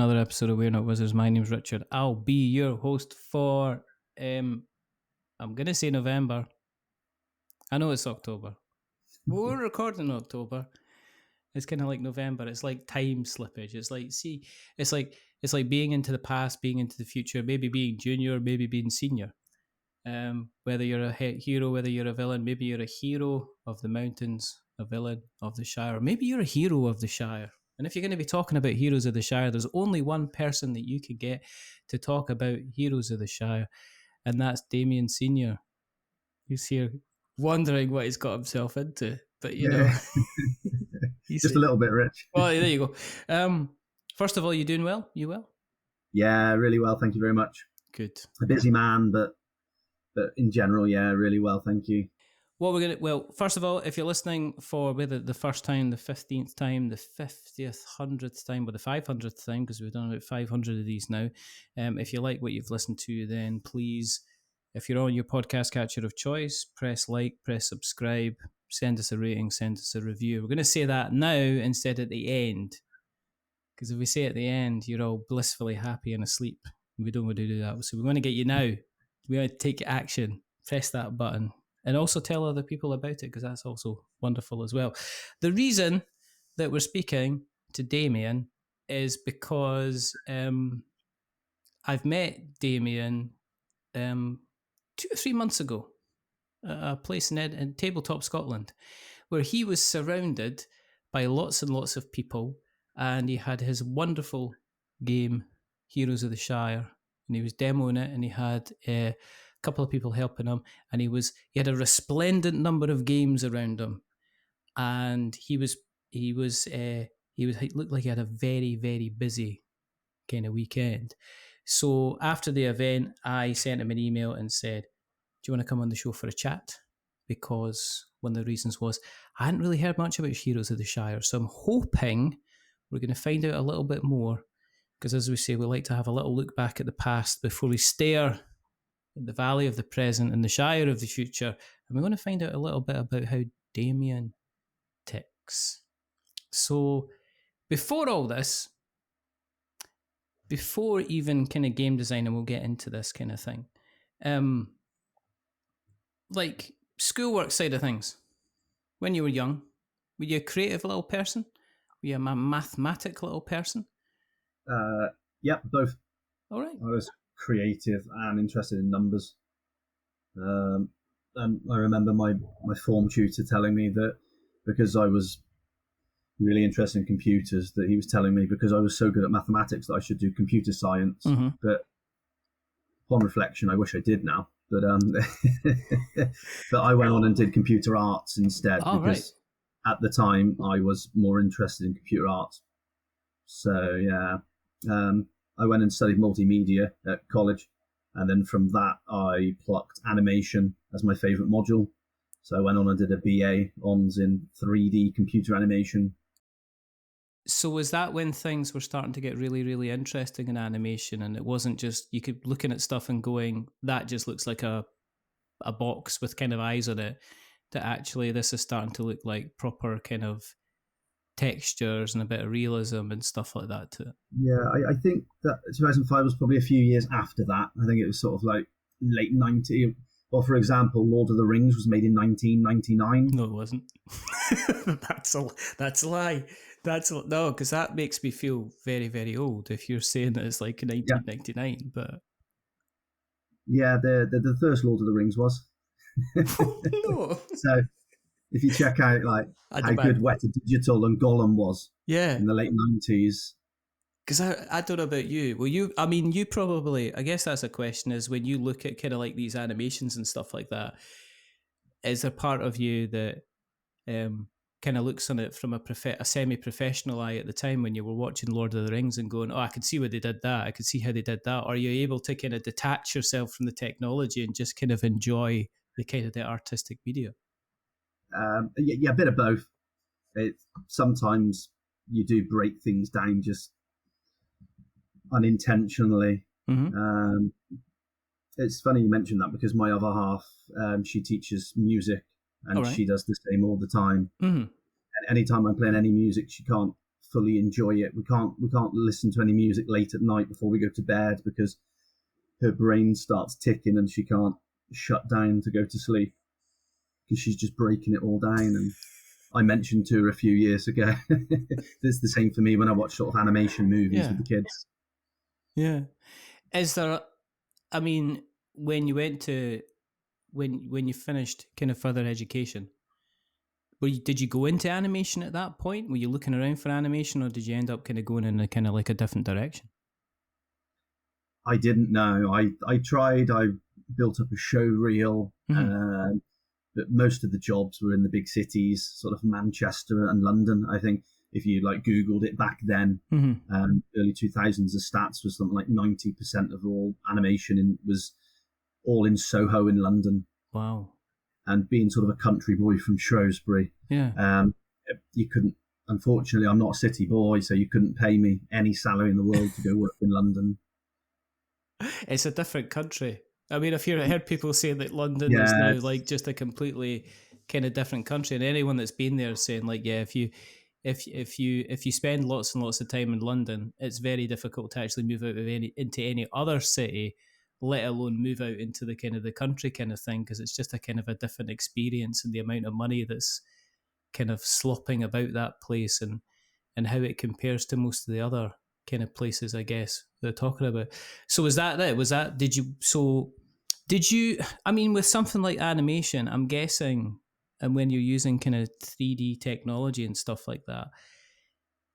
another episode of We're Not Wizards. My name's Richard. I'll be your host for, I'm going to say November. I know it's October. We're recording in October. It's kind of like November. It's like time slippage. It's like being into the past, being into the future, maybe being junior, maybe being senior. Whether you're a hero, whether you're a villain, maybe you're a hero of the mountains, a villain of the Shire, or maybe you're a hero of the Shire. And if you're going to be talking about Heroes of the Shire, there's only one person that you could get to talk about Heroes of the Shire, and that's Damian Senior. He's here wondering what he's got himself into, but you know, just a little bit, Rich. Well, there you go. First of all, you doing well? You well? Yeah, really well. Thank you very much. Good. A busy man, but in general, yeah, really well. Thank you. Well, first of all, if you're listening for whether the first time, the 15th time, the 50th, 100th time, or the 500th time, because we've done about 500 of these now, if you like what you've listened to, then please, if you're on your podcast catcher of choice, press like, press subscribe, send us a rating, send us a review. We're going to say that now instead at the end, because if we say at the end, you're all blissfully happy and asleep. We don't want to do that. So we want to get you now. We want to take action. Press that button. And also tell other people about it, because that's also wonderful as well. The reason that we're speaking to Damian is because I've met Damian 2 or 3 months ago at a place in Tabletop Scotland, where he was surrounded by lots and lots of people, and he had his wonderful game, Heroes of the Shire, and he was demoing it, and he had a couple of people helping him, and he had a resplendent number of games around him, and he looked like he had a very, very busy kind of weekend. So after the event, I sent him an email and said, do you want to come on the show for a chat? Because one of the reasons was I hadn't really heard much about Heroes of the Shire, so I'm hoping we're going to find out a little bit more, because as we say, we like to have a little look back at the past before we stare at the valley of the present and the Shire of the future, and we're going to find out a little bit about how Damian ticks. So before all this, before even kind of game design, and we'll get into this kind of thing, like schoolwork side of things, when you were young, were you a creative little person? Were you a mathematic little person? Yep, both. All right. I was creative and interested in numbers. And I remember my form tutor telling me that because I was really interested in computers, that he was telling me because I was so good at mathematics that I should do computer science. Mm-hmm. But upon reflection, I wish I did now. But but I went on and did computer arts instead, because at the time I was more interested in computer arts. So yeah, I went and studied multimedia at college, and then from that I plucked animation as my favourite module. So I went on and did a BA Hons in 3D computer animation. So was that when things were starting to get really, really interesting in animation, and it wasn't just you could looking at stuff and going, that just looks like a box with kind of eyes on it, to actually this is starting to look like proper kind of textures and a bit of realism and stuff like that to it? Yeah, I think that 2005 was probably a few years after that. I think it was sort of like late 90s. Well, for example, Lord of the Rings was made in 1999. No, it wasn't. That's a lie. No, because that makes me feel very, very old if you're saying that it's like 1999. Yeah. But yeah, the first Lord of the Rings was. Oh, no. So if you check out like how good Weta Digital and Gollum was, in the late 90s. Because I don't know about you. Well, you probably, I guess that's a question, is when you look at kind of like these animations and stuff like that, is there part of you that kind of looks on it from a semi-professional eye at the time when you were watching Lord of the Rings and going, oh, I can see where they did that. I can see how they did that. Or are you able to kind of detach yourself from the technology and just kind of enjoy the artistic media? Yeah, a bit of both. Sometimes you do break things down just unintentionally. Mm-hmm. It's funny you mentioned that, because my other half, she teaches music, and she does the same all the time. Mm-hmm. And anytime I'm playing any music, she can't fully enjoy it. We can't listen to any music late at night before we go to bed because her brain starts ticking and she can't shut down to go to sleep because she's just breaking it all down. And I mentioned to her a few years ago, it's the same for me when I watch sort of animation movies with the kids. Yeah. Is there, I mean, when you went to, when you finished kind of further education, did you go into animation at that point? Were you looking around for animation, or did you end up kind of going in a kind of like a different direction? I didn't know. I tried. I built up a show reel, but most of the jobs were in the big cities, sort of Manchester and London. I think if you like Googled it back then, early 2000s, the stats was something like 90% of all animation was all in Soho in London. Wow. And being sort of a country boy from Shrewsbury, you couldn't. Unfortunately, I'm not a city boy, so you couldn't pay me any salary in the world to go work in London. It's a different country. I mean, I heard people say that London is now like just a completely kind of different country, and anyone that's been there is saying like, yeah, if you spend lots and lots of time in London, it's very difficult to actually move out of into any other city, let alone move out into the kind of the country kind of thing, because it's just a kind of a different experience, and the amount of money that's kind of slopping about that place, and how it compares to most of the other kind of places, I guess, they're talking about. So was that it? Was that, did you, I mean, with something like animation, I'm guessing, and when you're using kind of 3D technology and stuff like that,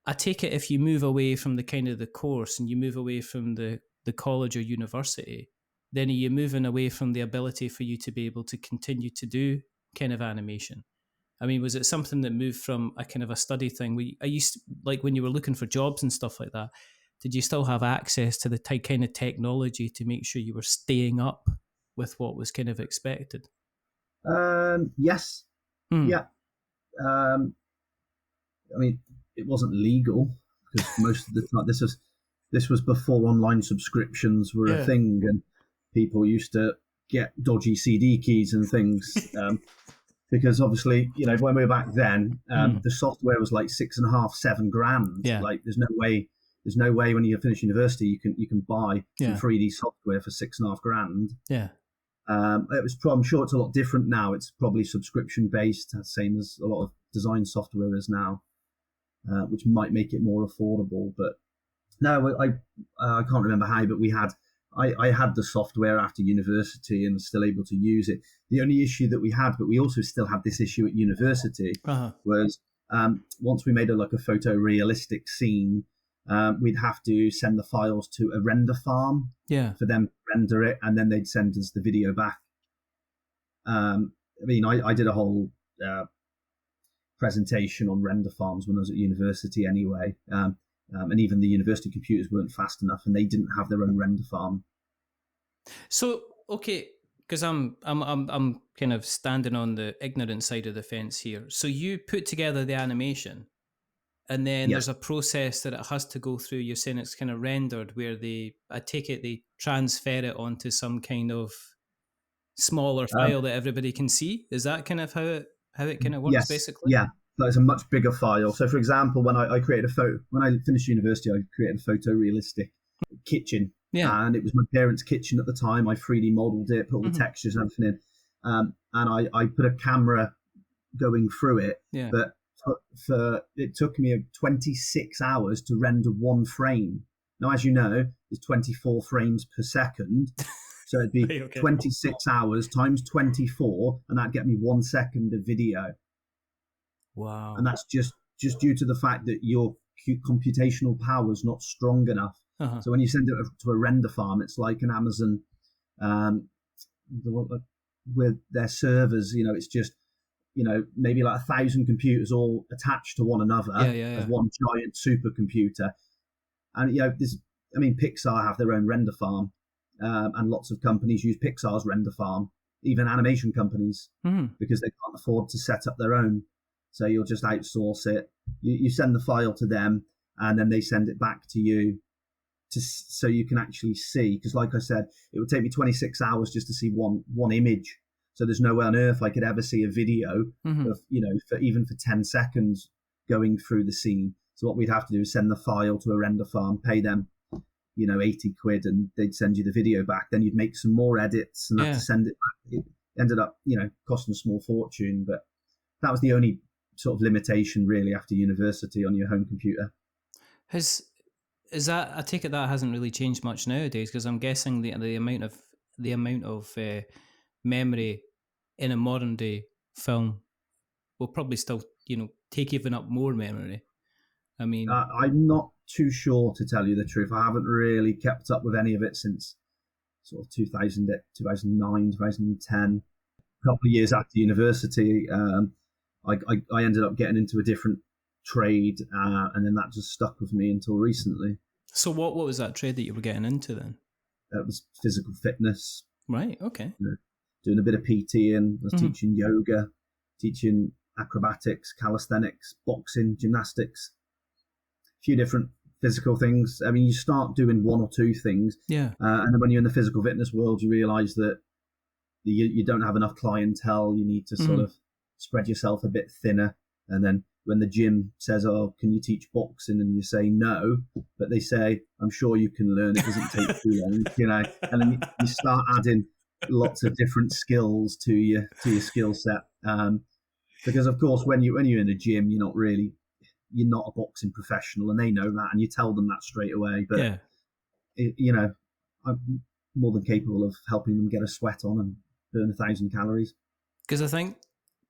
I take it if you move away from the kind of the course and you move away from the college or university, then are you moving away from the ability for you to be able to continue to do kind of animation? I mean, was it something that moved from a kind of a study thing? I used to, like when you were looking for jobs and stuff like that, did you still have access to the kind of technology to make sure you were staying up with what was kind of expected? Yes. Yeah. I mean, it wasn't legal because most of the time this was before online subscriptions were a thing, and people used to get dodgy CD keys and things. Because obviously, when we were back then, the software was like $6,500, $7,000. Yeah. Like there's no way when you finish university you can buy some 3D software for $6,500. Yeah. It was. I'm sure it's a lot different now. It's probably subscription based, same as a lot of design software is now, which might make it more affordable. But no, I can't remember how, but I had the software after university and was still able to use it. The only issue that we had, but we also still had this issue at university, was once we made a photorealistic scene, we'd have to send the files to a render farm for them to render it, and then they'd send us the video back. I mean, I did a whole presentation on render farms when I was at university anyway. And even the university computers weren't fast enough, and they didn't have their own render farm. So, okay, because I'm kind of standing on the ignorant side of the fence here. So you put together the animation, and then there's a process that it has to go through. You're saying it's kind of rendered, where I take it they transfer it onto some kind of smaller file that everybody can see. Is that kind of how it kind of works, basically? Yeah. So it's a much bigger file. So, for example, when I created when I finished university, I created a photorealistic kitchen. Yeah. And it was my parents' kitchen at the time. I 3D modeled it, put all the textures and everything in. And I put a camera going through it. Yeah. But it took me 26 hours to render one frame. Now, as you know, there's 24 frames per second. So it'd be 26 hours times 24, and that'd get me 1 second of video. Wow. And that's just due to the fact that your computational power is not strong enough. So when you send it to a render farm, it's like an Amazon with their servers, it's just, maybe like 1,000 computers all attached to one another as one giant supercomputer. And, Pixar have their own render farm, and lots of companies use Pixar's render farm, even animation companies, because they can't afford to set up their own. So you'll just outsource it. You send the file to them, and then they send it back to you so you can actually see. Because like I said, it would take me 26 hours just to see one image. So there's no way on earth I could ever see a video of, for 10 seconds going through the scene. So what we'd have to do is send the file to a render farm, pay them, 80 quid, and they'd send you the video back. Then you'd make some more edits and have to send it back. It ended up, costing a small fortune, but that was the only sort of limitation really after university on your home computer. Is that, I take it that hasn't really changed much nowadays, because I'm guessing the amount of memory in a modern day film will probably still take even up more memory. I mean, I'm not too sure, to tell you the truth. I haven't really kept up with any of it since sort of 2009, 2010. A couple of years after university, I ended up getting into a different trade, and then that just stuck with me until recently. So what was that trade that you were getting into then? It was physical fitness. Right, okay. Doing a bit of PT, and I was teaching yoga, teaching acrobatics, calisthenics, boxing, gymnastics, a few different physical things. I mean, you start doing one or two things, and then when you're in the physical fitness world, you realise that you don't have enough clientele. You need to sort of spread yourself a bit thinner. And then when the gym says, "Oh, can you teach boxing?" and you say no, but they say, "I'm sure you can learn. It doesn't take too long," And then you start adding lots of different skills to your skill set. Because of course, when you're in a gym, you're not a boxing professional, and they know that, and you tell them that straight away. But I'm more than capable of helping them get a sweat on and burn 1,000 calories. Because I think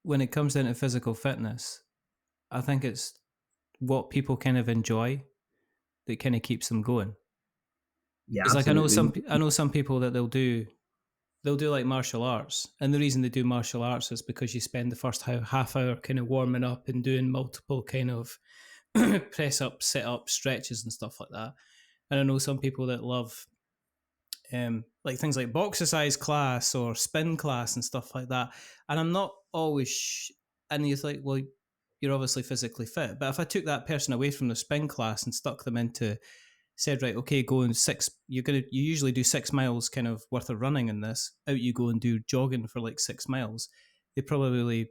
when it comes down to physical fitness, I think it's what people kind of enjoy that kind of keeps them going. Yeah, it's absolutely. like I know some people that they'll do like martial arts, and the reason they do martial arts is because you spend the first half hour kind of warming up and doing multiple kind of press up, sit up, stretches and stuff like that. And I know some people that love like things like boxercise class or spin class and stuff like that. And I'm not always and you think, well, you're obviously physically fit, but if I took that person away from the spin class and stuck them into, said, right, okay, go and you usually do 6 miles kind of worth of running in this, out you go and do jogging for like 6 miles, they probably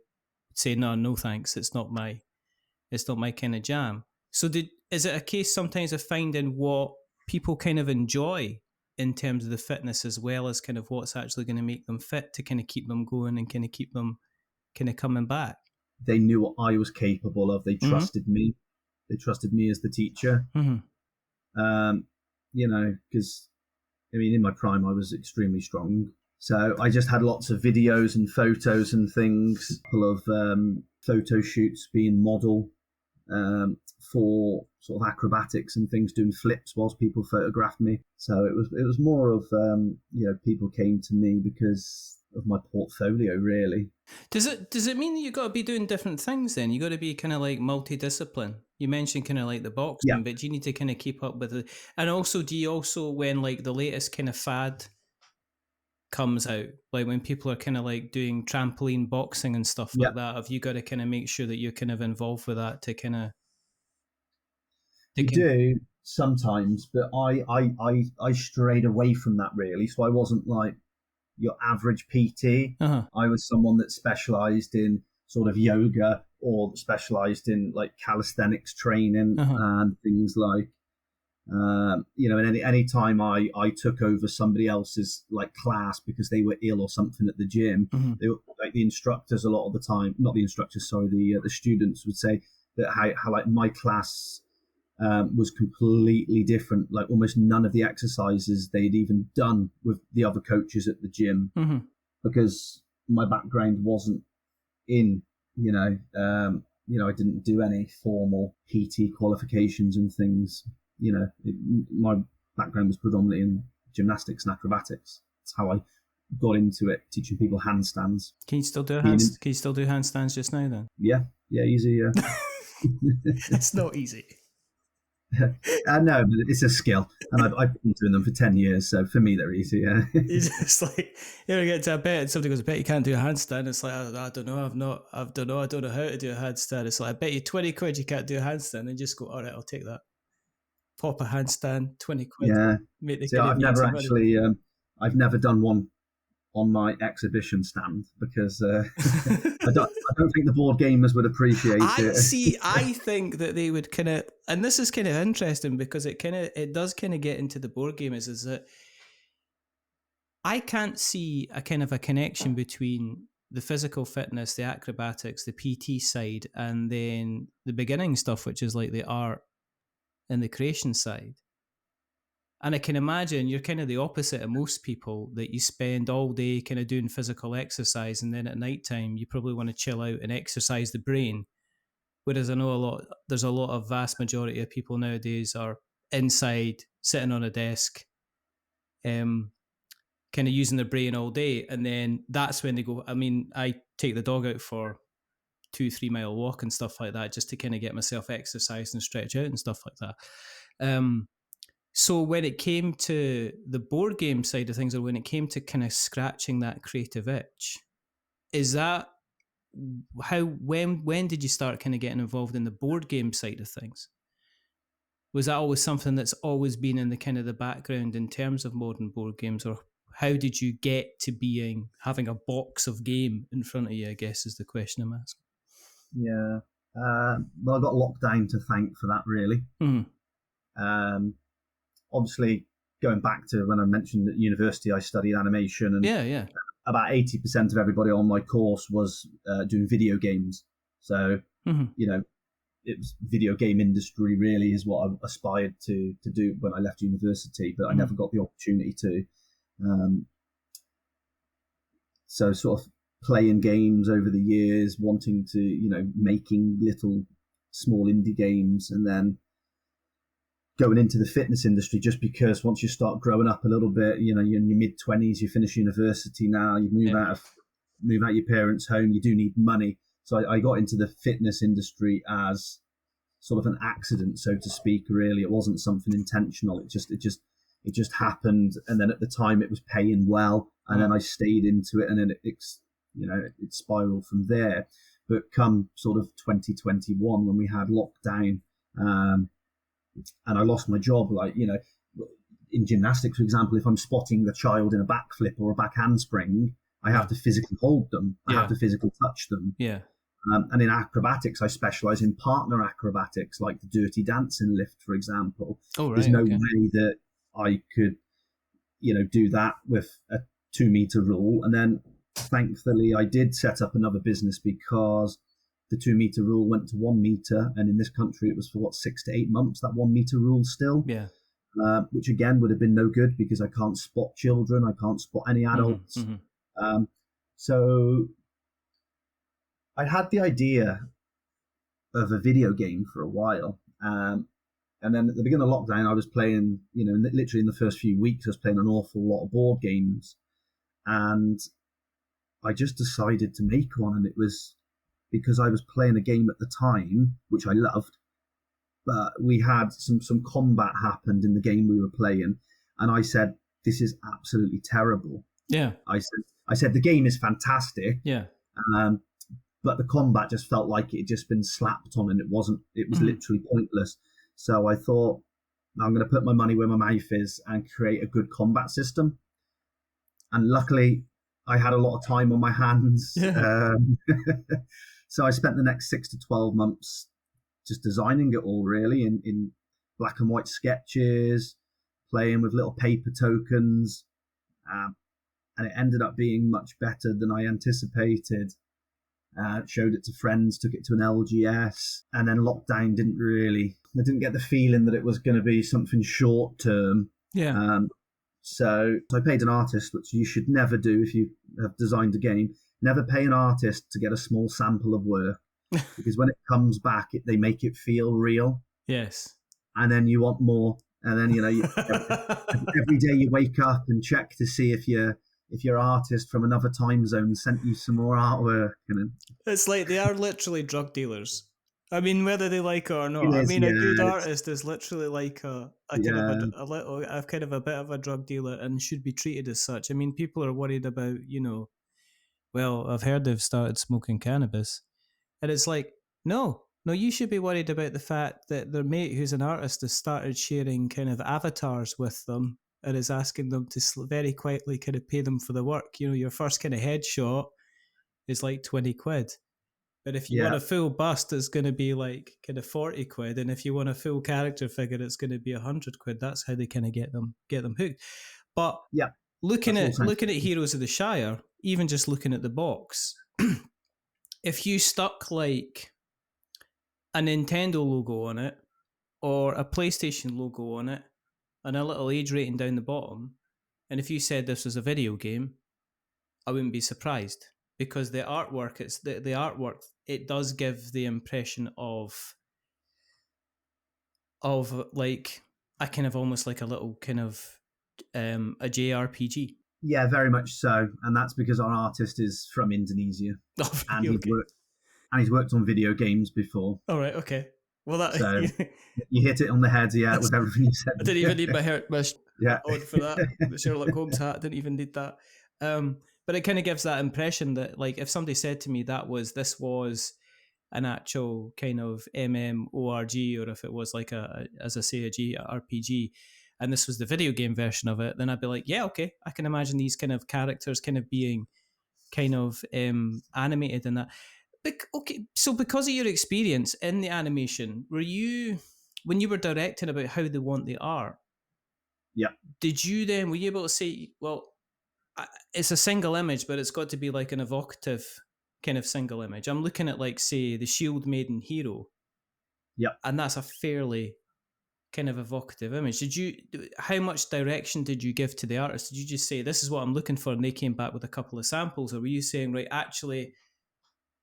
say, no thanks, it's not my kind of jam. So is it a case sometimes of finding what people kind of enjoy in terms of the fitness, as well as kind of what's actually going to make them fit to kind of keep them going and kind of keep them kind of coming back? They knew what I was capable of. They trusted me. They trusted me as the teacher. Because in my prime, I was extremely strong. So I just had lots of videos and photos and things, full of photo shoots, being model for sort of acrobatics and things, doing flips whilst people photographed me. So it was more of people came to me because of my portfolio, really. Does it mean that you got to be doing different things then? You got to be kind of like multidiscipline. You mentioned kind of like the boxing, but do you need to kind of keep up with it? And also, do you also, when like the latest kind of fad comes out, like when people are kind of like doing trampoline boxing and stuff like that, have you got to kind of make sure that you're kind of involved with that to kind of... You do sometimes, but I strayed away from that, really. So I wasn't like your average PT. I was someone that specialized in sort of yoga, or specialized in like calisthenics training and things like, and any time I took over somebody else's like class because they were ill or something at the gym, they were, like, the instructors a lot of the time, not the instructors, sorry, the students would say that how like my class was completely different. Like almost none of the exercises they'd even done with the other coaches at the gym, because my background wasn't in, I didn't do any formal PT qualifications and things. My background was predominantly in gymnastics and acrobatics. That's how I got into it, teaching people handstands. Can you still do handstands just now then? Yeah, easy. It's not easy. No, but it's a skill, and I've been doing them for 10 years, so for me they're easy. Yeah. It's just like, get to a bet and somebody goes, I bet you can't do a handstand. It's like, I don't know, I don't know how to do a handstand. It's like, I bet you 20 quid you can't do a handstand, and just go, all right, I'll take that. Pop a handstand, 20 quid. Yeah. See, I've never actually, I've never done one on my exhibition stand, because I I don't think the board gamers would appreciate I it. see. I think that they would kind of, and this is kind of interesting because it does kind of get into the board gamers. Is that I can't see a kind of a connection between the physical fitness, the acrobatics, the PT side, and then the beginning stuff, which is like the art and the creation side. And I can imagine you're kind of the opposite of most people, that you spend all day kind of doing physical exercise, and then at night time you probably want to chill out and exercise the brain. Whereas I know there's a lot of vast majority of people nowadays are inside, sitting on a desk, kind of using their brain all day. And then that's when they go, I mean, I take the dog out for 2-3 mile walk and stuff like that, just to kind of get myself exercised and stretch out and stuff like that. So when it came to the board game side of things, or when it came to kind of scratching that creative itch, is that when did you start kind of getting involved in the board game side of things? Was that always something that's always been in the kind of the background in terms of modern board games, or how did you get to having a box of game in front of you, I guess is the question I'm asking. Yeah. Well, I got Lockdown to thank for that, really. Obviously, going back to when I mentioned at university, I studied animation, and about 80% of everybody on my course was doing video games. So, it was video game industry really is what I aspired to do when I left university, but I never got the opportunity to. So sort of playing games over the years, wanting to, making little small indie games, and then going into the fitness industry, just because once you start growing up a little bit, you're in your mid-20s, you finish university now, you move out your parents' home, you do need money. So I got into the fitness industry as sort of an accident, so to speak. Really, it wasn't something intentional. It just happened, and then at the time it was paying well, and then I stayed into it, and then it spiraled from there. But come sort of 2021, when we had lockdown, and I lost my job, in gymnastics, for example, if I'm spotting the child in a backflip or a back handspring, I have to physically hold them. I have to physically touch them. Yeah. And in acrobatics, I specialize in partner acrobatics, like the Dirty Dancing lift, for example. Oh, right. There's no way that I could, do that with a 2-meter rule. And then thankfully I did set up another business, because the 2-meter rule went to 1 meter. And in this country, it was for 6 to 8 months, that 1 meter rule still. Yeah. Which again would have been no good, because I can't spot children. I can't spot any adults. So I had the idea of a video game for a while. And then at the beginning of lockdown, I was playing, literally in the first few weeks, I was playing an awful lot of board games. And I just decided to make one. And it was because I was playing a game at the time, which I loved, but we had some combat happened in the game we were playing. And I said, this is absolutely terrible. Yeah. I said, the game is fantastic. Yeah. But the combat just felt like it had just been slapped on, and it was literally pointless. So I thought, I'm going to put my money where my mouth is and create a good combat system. And luckily, I had a lot of time on my hands. Yeah. So I spent the next 6 to 12 months just designing it all, really, in black and white sketches, playing with little paper tokens. And it ended up being much better than I anticipated. Showed it to friends, took it to an LGS, and then lockdown I didn't get the feeling that it was going to be something short term. Yeah. So I paid an artist, which you should never do if you have designed a game. Never pay an artist to get a small sample of work, because when it comes back, they make it feel real. Yes. And then you want more. And then, every day you wake up and check to see if your artist from another time zone sent you some more artwork. It's like they are literally drug dealers. I mean, whether they like it or not. A good artist is literally like a bit of a drug dealer, and should be treated as such. I mean, people are worried about, well, I've heard they've started smoking cannabis, and it's like, no, you should be worried about the fact that their mate, who's an artist, has started sharing kind of avatars with them, and is asking them to very quietly kind of pay them for the work. Your first kind of headshot is like 20 quid. But if you want Yeah. a full bust, it's going to be like kind of 40 quid. And if you want a full character figure, it's going to be 100 quid. That's how they kind of get them hooked. But Yeah. looking That's all at sounds Heroes of the Shire, even just looking at the box, if you stuck like a Nintendo logo on it or a PlayStation logo on it and a little age rating down the bottom, and if you said this was a video game, I wouldn't be surprised, because the artwork, it's the artwork, it does give the impression of like a kind of almost like a little kind of a JRPG. Yeah, very much so, and that's because our artist is from Indonesia, Oh, and really? Okay. he's worked on video games before. All right. Okay. Well, that So you hit it on the head, yeah, with everything you said. I didn't even need my Yeah. on for that. The Sherlock Holmes hat, didn't even need that. But it kind of gives that impression that, like, if somebody said to me this was an actual kind of MMORG, or if it was like as I say, a JRPG, and this was the video game version of it, then I'd be like, yeah, okay, I can imagine these kind of characters kind of being kind of animated in that. Okay, so because of your experience in the animation, were you, when you were directing about how they want the art, Yeah. were you able to say, well, it's a single image, but it's got to be like an evocative kind of single image? I'm looking at, like, say, the Shield Maiden hero. Yeah. And that's a fairly kind of evocative image. How much direction did you give to the artist? Did you just say, this is what I'm looking for, and they came back with a couple of samples? Or were you saying, right, actually,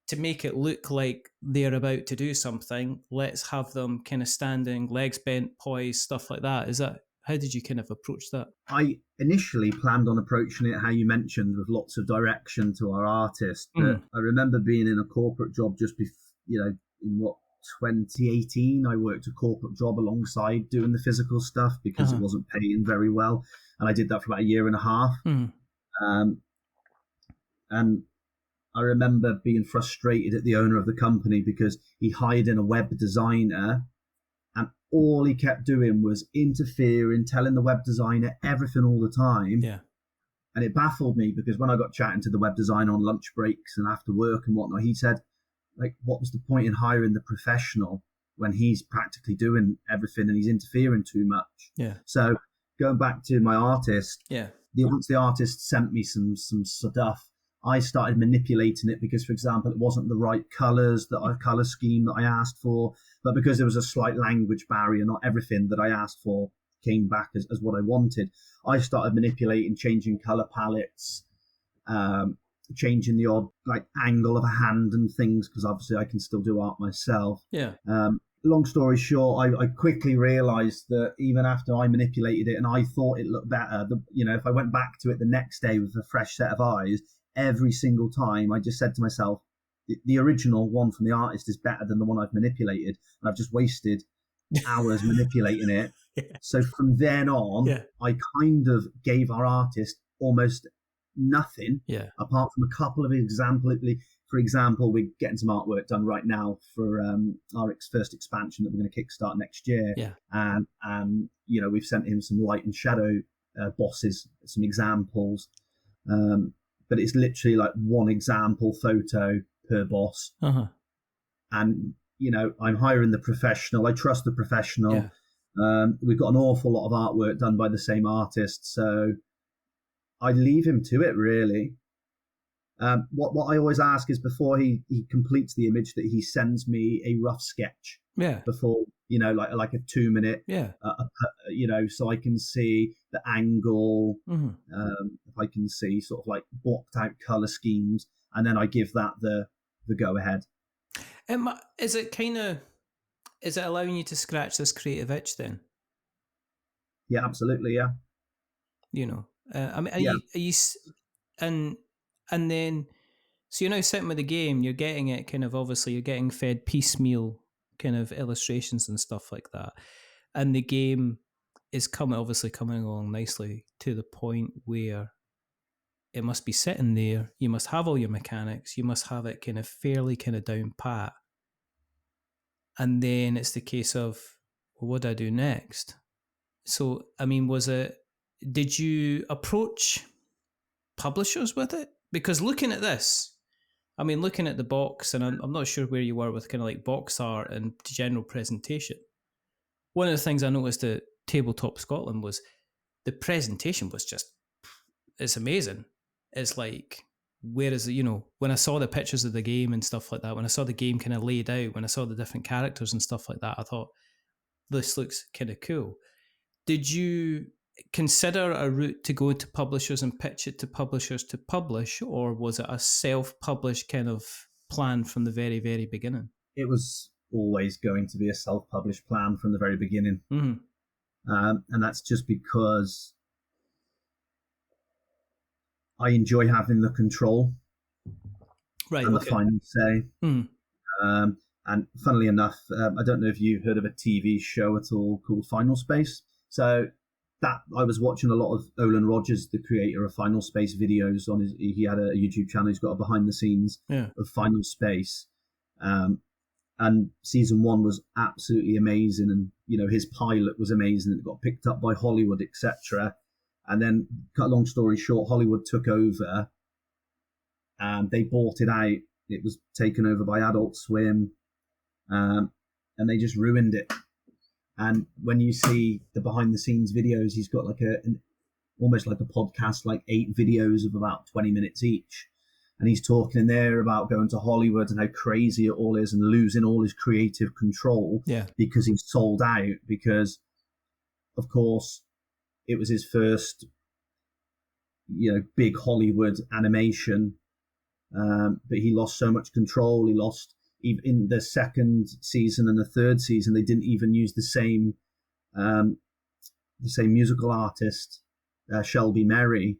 to make it look like they're about to do something, let's have them kind of standing, legs bent, poised, stuff like that? How did you kind of approach that? I initially planned on approaching it how you mentioned, with lots of direction to our artist. But I remember being in a corporate job just before, in 2018, I worked a corporate job alongside doing the physical stuff because it wasn't paying very well. And I did that for about a year and a half. And I remember being frustrated at the owner of the company because he hired in a web designer, and all he kept doing was interfering, telling the web designer everything all the time. Yeah. And it baffled me because when I got chatting to the web designer on lunch breaks and after work and whatnot, he said, like, what was the point in hiring the professional when he's practically doing everything and he's interfering too much? Yeah. So going back to my artist, yeah, once the artist sent me some stuff, I started manipulating it because, for example, it wasn't the right color scheme that I asked for, but because there was a slight language barrier, not everything that I asked for came back as what I wanted. I started manipulating, changing color palettes, changing the odd angle of a hand and things, because obviously I can still do art myself. Yeah. Long story short, I quickly realized that even after I manipulated it and I thought it looked better, if I went back to it the next day with a fresh set of eyes, every single time I just said to myself, the original one from the artist is better than the one I've manipulated, and I've just wasted hours manipulating it. Yeah. So from then on, I kind of gave our artist almost nothing, apart from a couple of examples. For example, we're getting some artwork done right now for our first expansion that we're going to kickstart next year. Yeah. And we've sent him some light and shadow bosses, some examples. But it's literally like one example photo per boss. And, I'm hiring the professional. I trust the professional. Yeah. We've got an awful lot of artwork done by the same artist. So I leave him to it, really. What I always ask is before he completes the image that he sends me a rough sketch. Yeah. Before, like a 2-minute. Yeah. So I can see the angle. If I can see sort of like blocked out color schemes, and then I give that the go ahead. Is it allowing you to scratch this creative itch then? Yeah, absolutely. Yeah. I mean, are you and then, so you're now sitting with the game, you're getting it kind of, obviously you're getting fed piecemeal kind of illustrations and stuff like that. And the game is coming along nicely to the point where it must be sitting there. You must have all your mechanics. You must have it kind of fairly kind of down pat. And then it's the case of, well, what do I do next? So, I mean, did you approach publishers with it? Because looking at this, I mean, looking at the box, and I'm not sure where you were with kind of like box art and general presentation. One of the things I noticed at Tabletop Scotland was the presentation was just, it's amazing. It's like, whereas, you know, when I saw the pictures of the game and stuff like that, when I saw the game kind of laid out, when I saw the different characters and stuff like that, I thought, this looks kind of cool. Did you consider a route to go to publishers and pitch it to publishers to publish, or was it a self-published kind of plan from the very, very beginning? It was always going to be a self-published plan from the very beginning. And that's just because I enjoy having the control and the final say. And funnily enough, I don't know if you've heard of a TV show at all called Final Space. So that I was watching a lot of Olin Rogers, the creator of Final Space videos on he had a YouTube channel. He's got a behind the scenes of Final Space. And season 1 was absolutely amazing. And, you know, his pilot was amazing. It got picked up by Hollywood, etc. And then, cut a long story short, Hollywood took over and they bought it out. It was taken over by Adult Swim, and they just ruined it. And when you see the behind the scenes videos, he's got like almost like a podcast, like 8 videos of about 20 minutes each. And he's talking in there about going to Hollywood and how crazy it all is and losing all his creative control because he's sold out. Because, of course, it was his first, you know, big Hollywood animation. But he lost so much control. He lost, even in the second season and the third season, they didn't even use the same musical artist, Shelby Merry.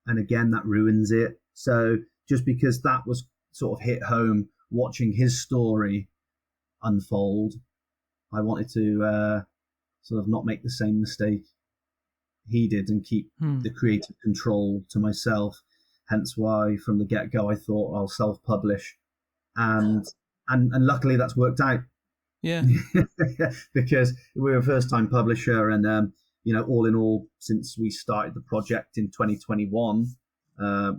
And again, that ruins it. So just because that was sort of hit home, watching his story unfold, I wanted to sort of not make the same mistake he did and keep the creative control to myself. Hence why from the get-go I thought I'll self-publish, and luckily that's worked out. Because we're a first-time publisher, and you know, all in all, since we started the project in 2021,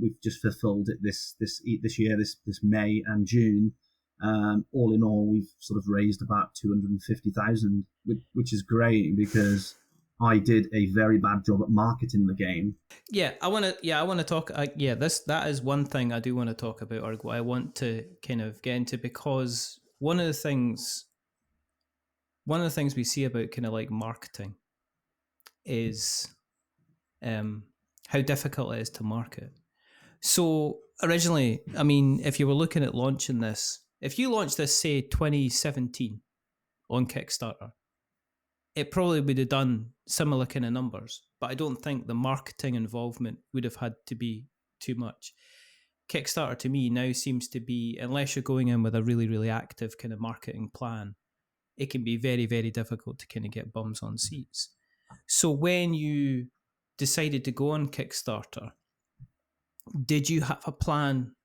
we've just fulfilled it this year, this May and June. All in all, we've sort of raised about 250,000, which is great because I did a very bad job at marketing the game. I want to talk. That is one thing I do want to talk about, or I want to kind of get into, because one of the things we see about kind of like marketing is how difficult it is to market. So originally, I mean, if you were looking at launching this, if you launched this, say 2017 on Kickstarter, it probably would have done similar kind of numbers, but I don't think the marketing involvement would have had to be too much. Kickstarter to me now seems to be, unless you're going in with a really, really active kind of marketing plan, it can be very, very difficult to kind of get bums on seats. So when you decided to go on Kickstarter, did you have a plan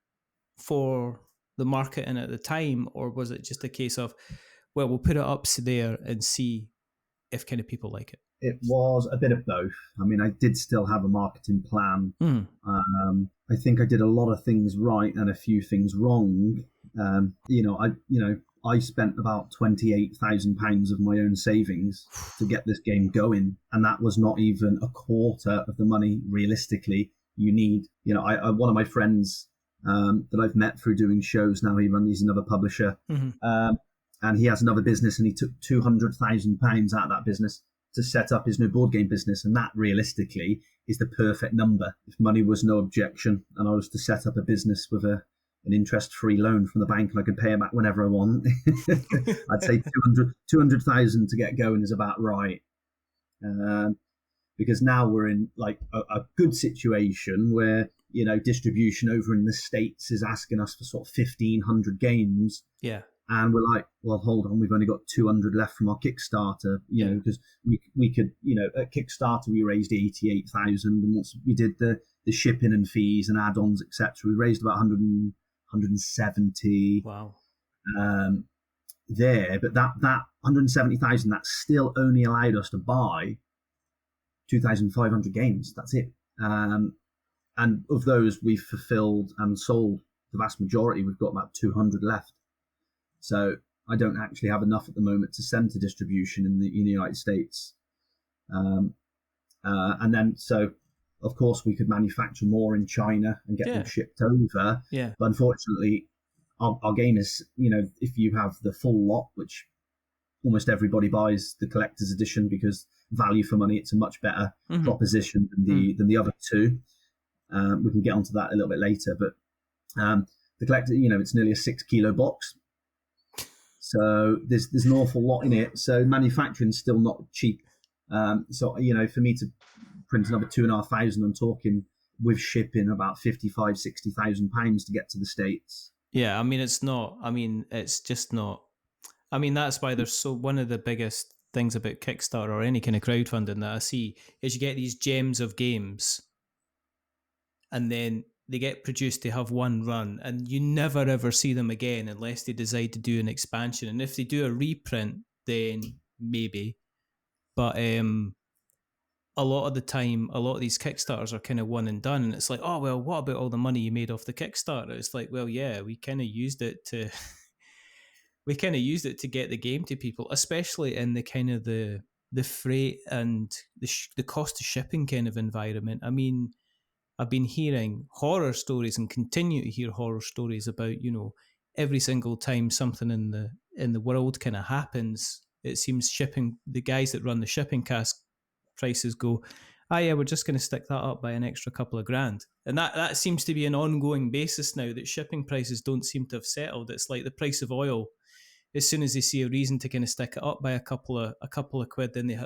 for the marketing at the time, or was it just a case of, well, we'll put it up there and see if kind of people like it? It was a bit of both. I mean, I did still have a marketing plan. I think I did a lot of things right and a few things wrong. I spent about £28,000 of my own savings to get this game going, and that was not even a quarter of the money realistically you need. You know, I one of my friends that I've met through doing shows now, he's another publisher, and he has another business, and he took £200,000 out of that business to set up his new board game business, and that realistically is the perfect number. If money was no objection, and I was to set up a business with an interest-free loan from the bank, and I could pay it back whenever I want, I'd say 200,000 to get going is about right. Because now we're in like a good situation where, you know, distribution over in the States is asking us for sort of 1,500 games. Yeah. And we're like, well, hold on, we've only got 200 left from our Kickstarter, you know, because we could, you know, at Kickstarter we raised 88,000, and once we did the shipping and fees and add-ons, etc., we raised about 170. Wow. There, but that 170,000, that still only allowed us to buy 2,500 games. That's it. And and of those we've fulfilled and sold the vast majority. We've got about 200 left. So I don't actually have enough at the moment to send to distribution in the United States. And then, so of course we could manufacture more in China and get them shipped over. Yeah. But unfortunately, our game is, if you have the full lot, which almost everybody buys the collector's edition because value for money, it's a much better proposition than the other two. We can get onto that a little bit later, but the collector, it's nearly a 6 kilo box. So there's an awful lot in it. So manufacturing's still not cheap. So, for me to print another 2,500, I'm talking with shipping about 55, 60,000 pounds to get to the States. Yeah. I mean, it's just not, that's why there's one of the biggest things about Kickstarter or any kind of crowdfunding that I see is you get these gems of games and then they get produced, they have one run and you never ever see them again unless they decide to do an expansion. And if they do a reprint, then maybe. But a lot of the time, a lot of these Kickstarters are kind of one and done. And it's like, oh, well, what about all the money you made off the Kickstarter? It's like, well, yeah, we kind of used it to... we kind of used it to get the game to people, especially in the kind of the freight and the cost of shipping kind of environment. I mean, I've been hearing horror stories and continue to hear horror stories about, every single time something in the world kind of happens, it seems the guys that run the shipping cask prices go, yeah, we're just going to stick that up by an extra couple of grand. And that seems to be an ongoing basis now, that shipping prices don't seem to have settled. It's like the price of oil. As soon as they see a reason to kind of stick it up by a couple of quid, then they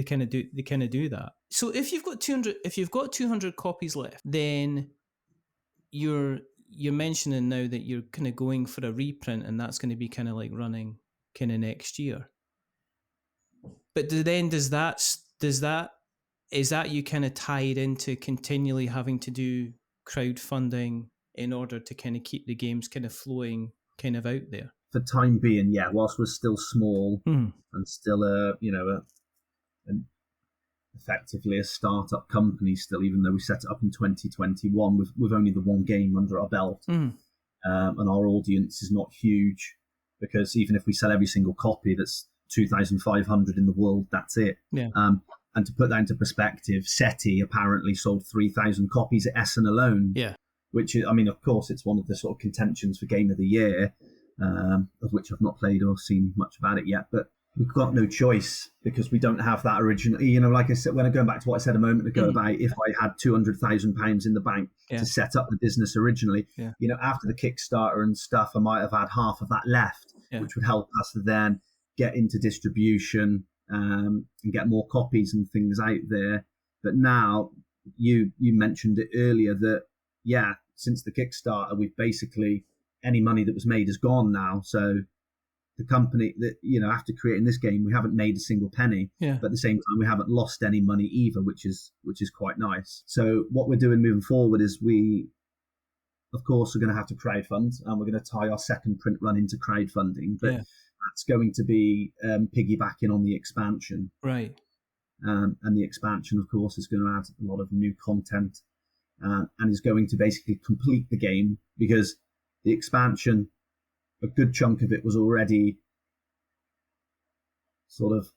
kind of do that. So if you've got 200 copies left, then you're mentioning now that you're kind of going for a reprint, and that's going to be kind of like running kind of next year. But then is that you kind of tied into continually having to do crowdfunding in order to kind of keep the games kind of flowing kind of out there? For time being, yeah. Whilst we're still small and still effectively a startup company still, even though we set it up in 2021 with only the one game under our belt, and our audience is not huge, because even if we sell every single copy, that's 2,500 in the world. That's it. Yeah. And to put that into perspective, SETI apparently sold 3,000 copies at Essen alone. Yeah. Which is, of course, it's one of the sort of contentions for Game of the Year. Of which I've not played or seen much about it yet, but we've got no choice because we don't have that original. Like I said, when I go back to what I said a moment ago about if I had £200,000 in the bank to set up the business originally, after the Kickstarter and stuff, I might have had half of that left, which would help us to then get into distribution and get more copies and things out there. But now you mentioned it earlier that since the Kickstarter, we've basically, any money that was made is gone now. So the company that, after creating this game, we haven't made a single penny, but at the same time, we haven't lost any money either, which is quite nice. So what we're doing moving forward is we, of course, are going to have to crowdfund, and we're going to tie our second print run into crowdfunding, but that's going to be piggybacking on the expansion. Right. And the expansion, of course, is going to add a lot of new content and is going to basically complete the game, because the expansion, a good chunk of it was already sort of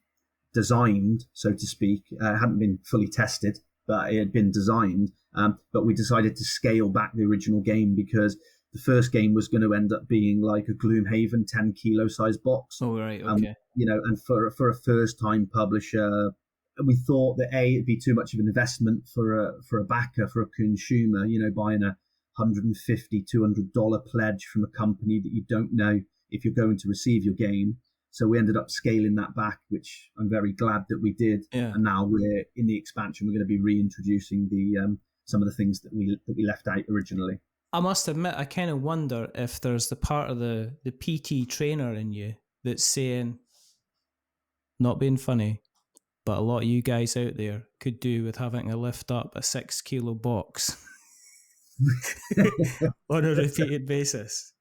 designed, so to speak. It hadn't been fully tested, but it had been designed. But we decided to scale back the original game because the first game was going to end up being like a Gloomhaven 10 kilo size box. Oh, right, okay. And for a first time publisher, we thought that it'd be too much of an investment for a backer, for a consumer, buying a $150, $200 pledge from a company that you don't know if you're going to receive your game. So we ended up scaling that back, which I'm very glad that we did. Yeah. And now we're in the expansion. We're going to be reintroducing the some of the things that we left out originally. I must admit, I kind of wonder if there's the part of the PT trainer in you that's saying, not being funny, but a lot of you guys out there could do with having to lift up a 6 kilo box on a repeated basis.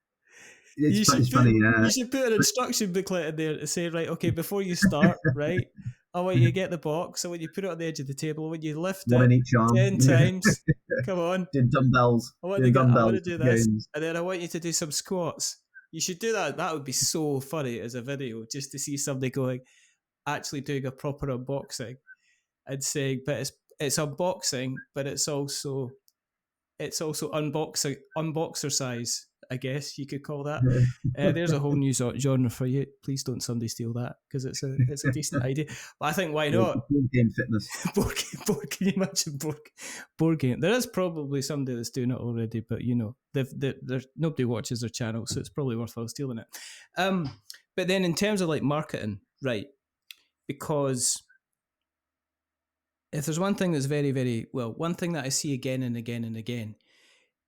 You should put an instruction booklet in there to say, right, okay, before you start, right, I want you to get the box, I want you to put it on the edge of the table, I want you to lift one it in each arm. 10 times, Come on. Doing dumbbells. I want Doing to dumbbells do this, games. and then I want you to do some squats. You should do that. That would be so funny as a video, just to see somebody going, actually doing a proper unboxing and saying, but it's unboxing, but it's also unboxercise, I guess you could call that. There's a whole new genre for you. Please don't somebody steal that, because it's a decent idea. But I think, why not? Board game fitness. Can you imagine board game? There is probably somebody that's doing it already, but there's nobody watches their channel, so it's probably worthwhile stealing it. But then in terms of like marketing, right? Because if there's one thing that's very, very well, one thing that I see again and again and again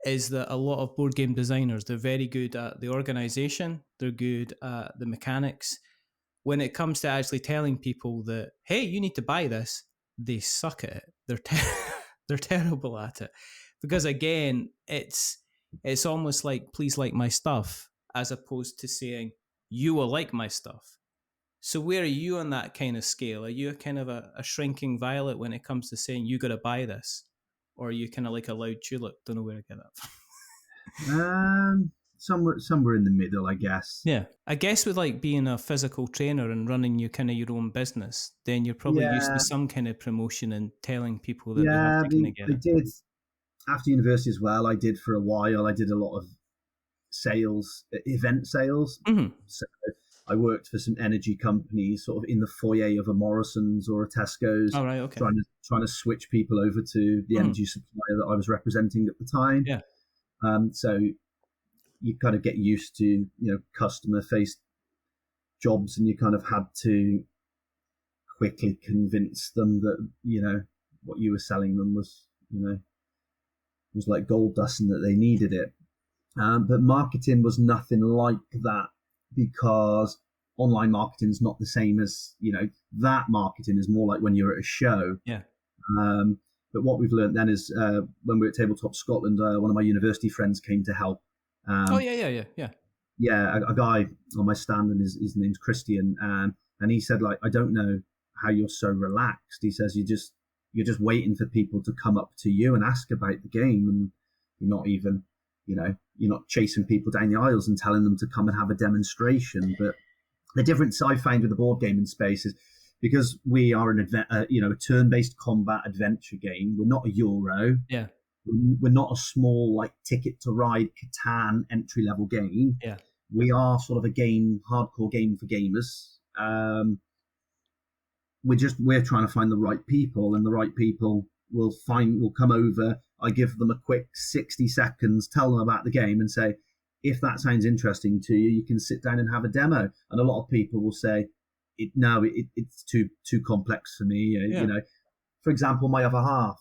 is that a lot of board game designers, they're very good at the organization, they're good at the mechanics. When it comes to actually telling people that, hey, you need to buy this, they suck at it. They're terrible at it. Because again, it's almost like, please like my stuff, as opposed to saying, you will like my stuff. So where are you on that kind of scale? Are you a kind of a shrinking violet when it comes to saying, you got to buy this? Or are you kind of like a loud tulip? Don't know where to get that from. Somewhere in the middle, I guess. Yeah. I guess with like being a physical trainer and running your own business, then you're probably used to some kind of promotion and telling people that they have to kind of get it. I did after university as well. I did for a while. I did a lot of sales, event sales. Mm-hmm. So I worked for some energy companies, sort of in the foyer of a Morrison's or a Tesco's, Oh, right, okay. trying to switch people over to the energy supplier that I was representing at the time. Yeah. So you kind of get used to, customer-faced jobs, and you kind of had to quickly convince them that, what you were selling them was like gold dust and that they needed it. But marketing was nothing like that, because online marketing is not the same as, that marketing is more like when you're at a show. Yeah. But what we've learned then is when we were at Tabletop Scotland, one of my university friends came to help. Yeah. Yeah, a guy on my stand, and his name's Christian, and he said, like, I don't know how you're so relaxed. He says you're just waiting for people to come up to you and ask about the game, and you're not even, you're not chasing people down the aisles and telling them to come and have a demonstration. But the difference I find with the board gaming space is, because we are a turn-based combat adventure game, we're not a Euro. Yeah. We're not a small, like, Ticket to Ride, Catan entry-level game. Yeah. We are sort of a hardcore game for gamers. We're trying to find the right people, and the right people will come over. I give them a quick 60 seconds, tell them about the game, and say, if that sounds interesting to you, you can sit down and have a demo. And a lot of people will say, it's too complex for me. For example, my other half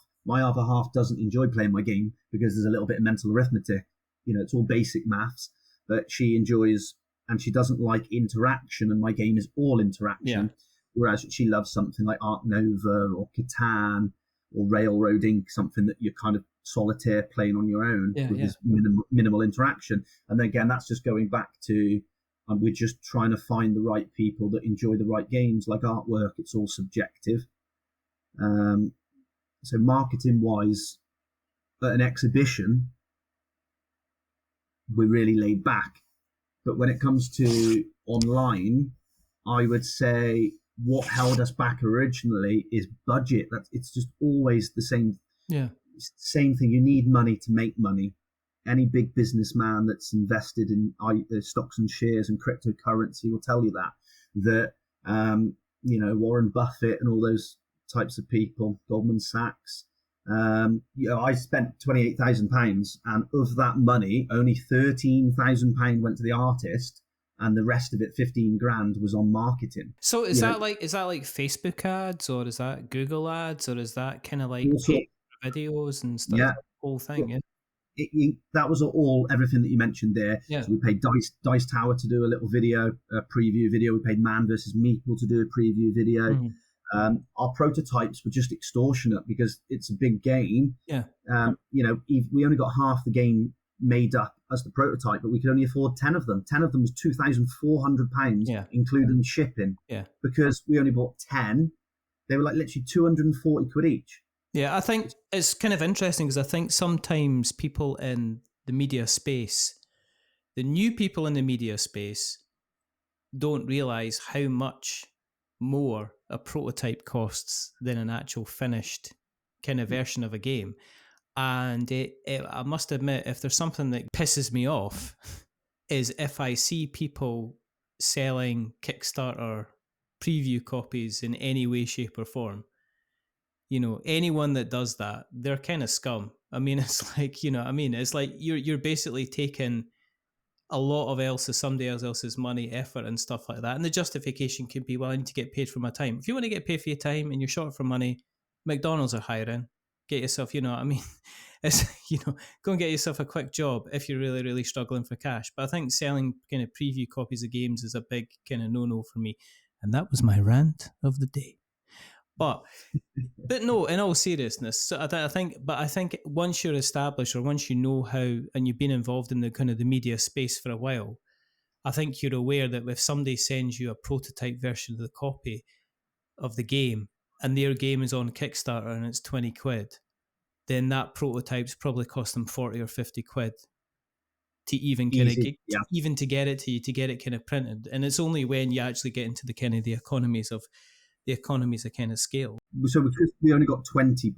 doesn't enjoy playing my game because there's a little bit of mental arithmetic. It's all basic maths, but she enjoys, and she doesn't like interaction, and my game is all interaction. Yeah. Whereas she loves something like Art Nova or Catan or Railroading, something that you're kind of solitaire playing on your own with this minimal interaction. And then again, that's just going back to, we're just trying to find the right people that enjoy the right games. Like artwork, it's all subjective. So marketing-wise, at an exhibition, we're really laid back. But when it comes to online, I would say what held us back originally is budget. It's just always the same. Yeah. Same thing. You need money to make money. Any big businessman that's invested in stocks and shares and cryptocurrency will tell you that Warren Buffett and all those types of people, Goldman Sachs. I spent £28,000, and of that money, only £13,000 went to the artist, and the rest of it, 15 grand, was on marketing. So is that like Facebook ads, or is that Google ads, or is that kind of like videos and stuff? Yeah, whole thing. Yeah. That was everything that you mentioned there. Yeah. So we paid Dice Tower to do a little video, a preview video. We paid Man vs. Meeple to do a preview video. Mm-hmm. Our prototypes were just extortionate because it's a big game. Yeah. We only got half the game made up as the prototype, but we could only afford 10 of them. 10 of them was £2,400, including shipping. Yeah. Because we only bought 10, they were like literally 240 quid each. Yeah, I think it's kind of interesting because I think sometimes people in the media space, the new people in the media space, don't realize how much more a prototype costs than an actual finished kind of version of a game. And I must admit, if there's something that pisses me off, is if I see people selling Kickstarter preview copies in any way, shape, or form. You know, anyone that does that, they're kind of scum. I mean, it's like, you know, I mean, it's like you're basically taking a lot of somebody else's money, effort, and stuff like that. And the justification could be, well, I need to get paid for my time. If you want to get paid for your time and you're short for money, McDonald's are hiring. Get yourself, you know, I mean, it's, you know, go and get yourself a quick job if you're really, really struggling for cash. But I think selling kind of preview copies of games is a big kind of no-no for me. And that was my rant of the day. But no, in all seriousness, so I think once you're established or once you know how and you've been involved in the kind of the media space for a while, I think you're aware that if somebody sends you a prototype version of the copy of the game and their game is on Kickstarter and it's 20 quid, then that prototype's probably cost them 40 or 50 quid to even kind of Easy, yeah. even to get it to you, to get it kind of printed. And it's only when you actually get into the kind of the economies of kind of scale. So because we only got 20 of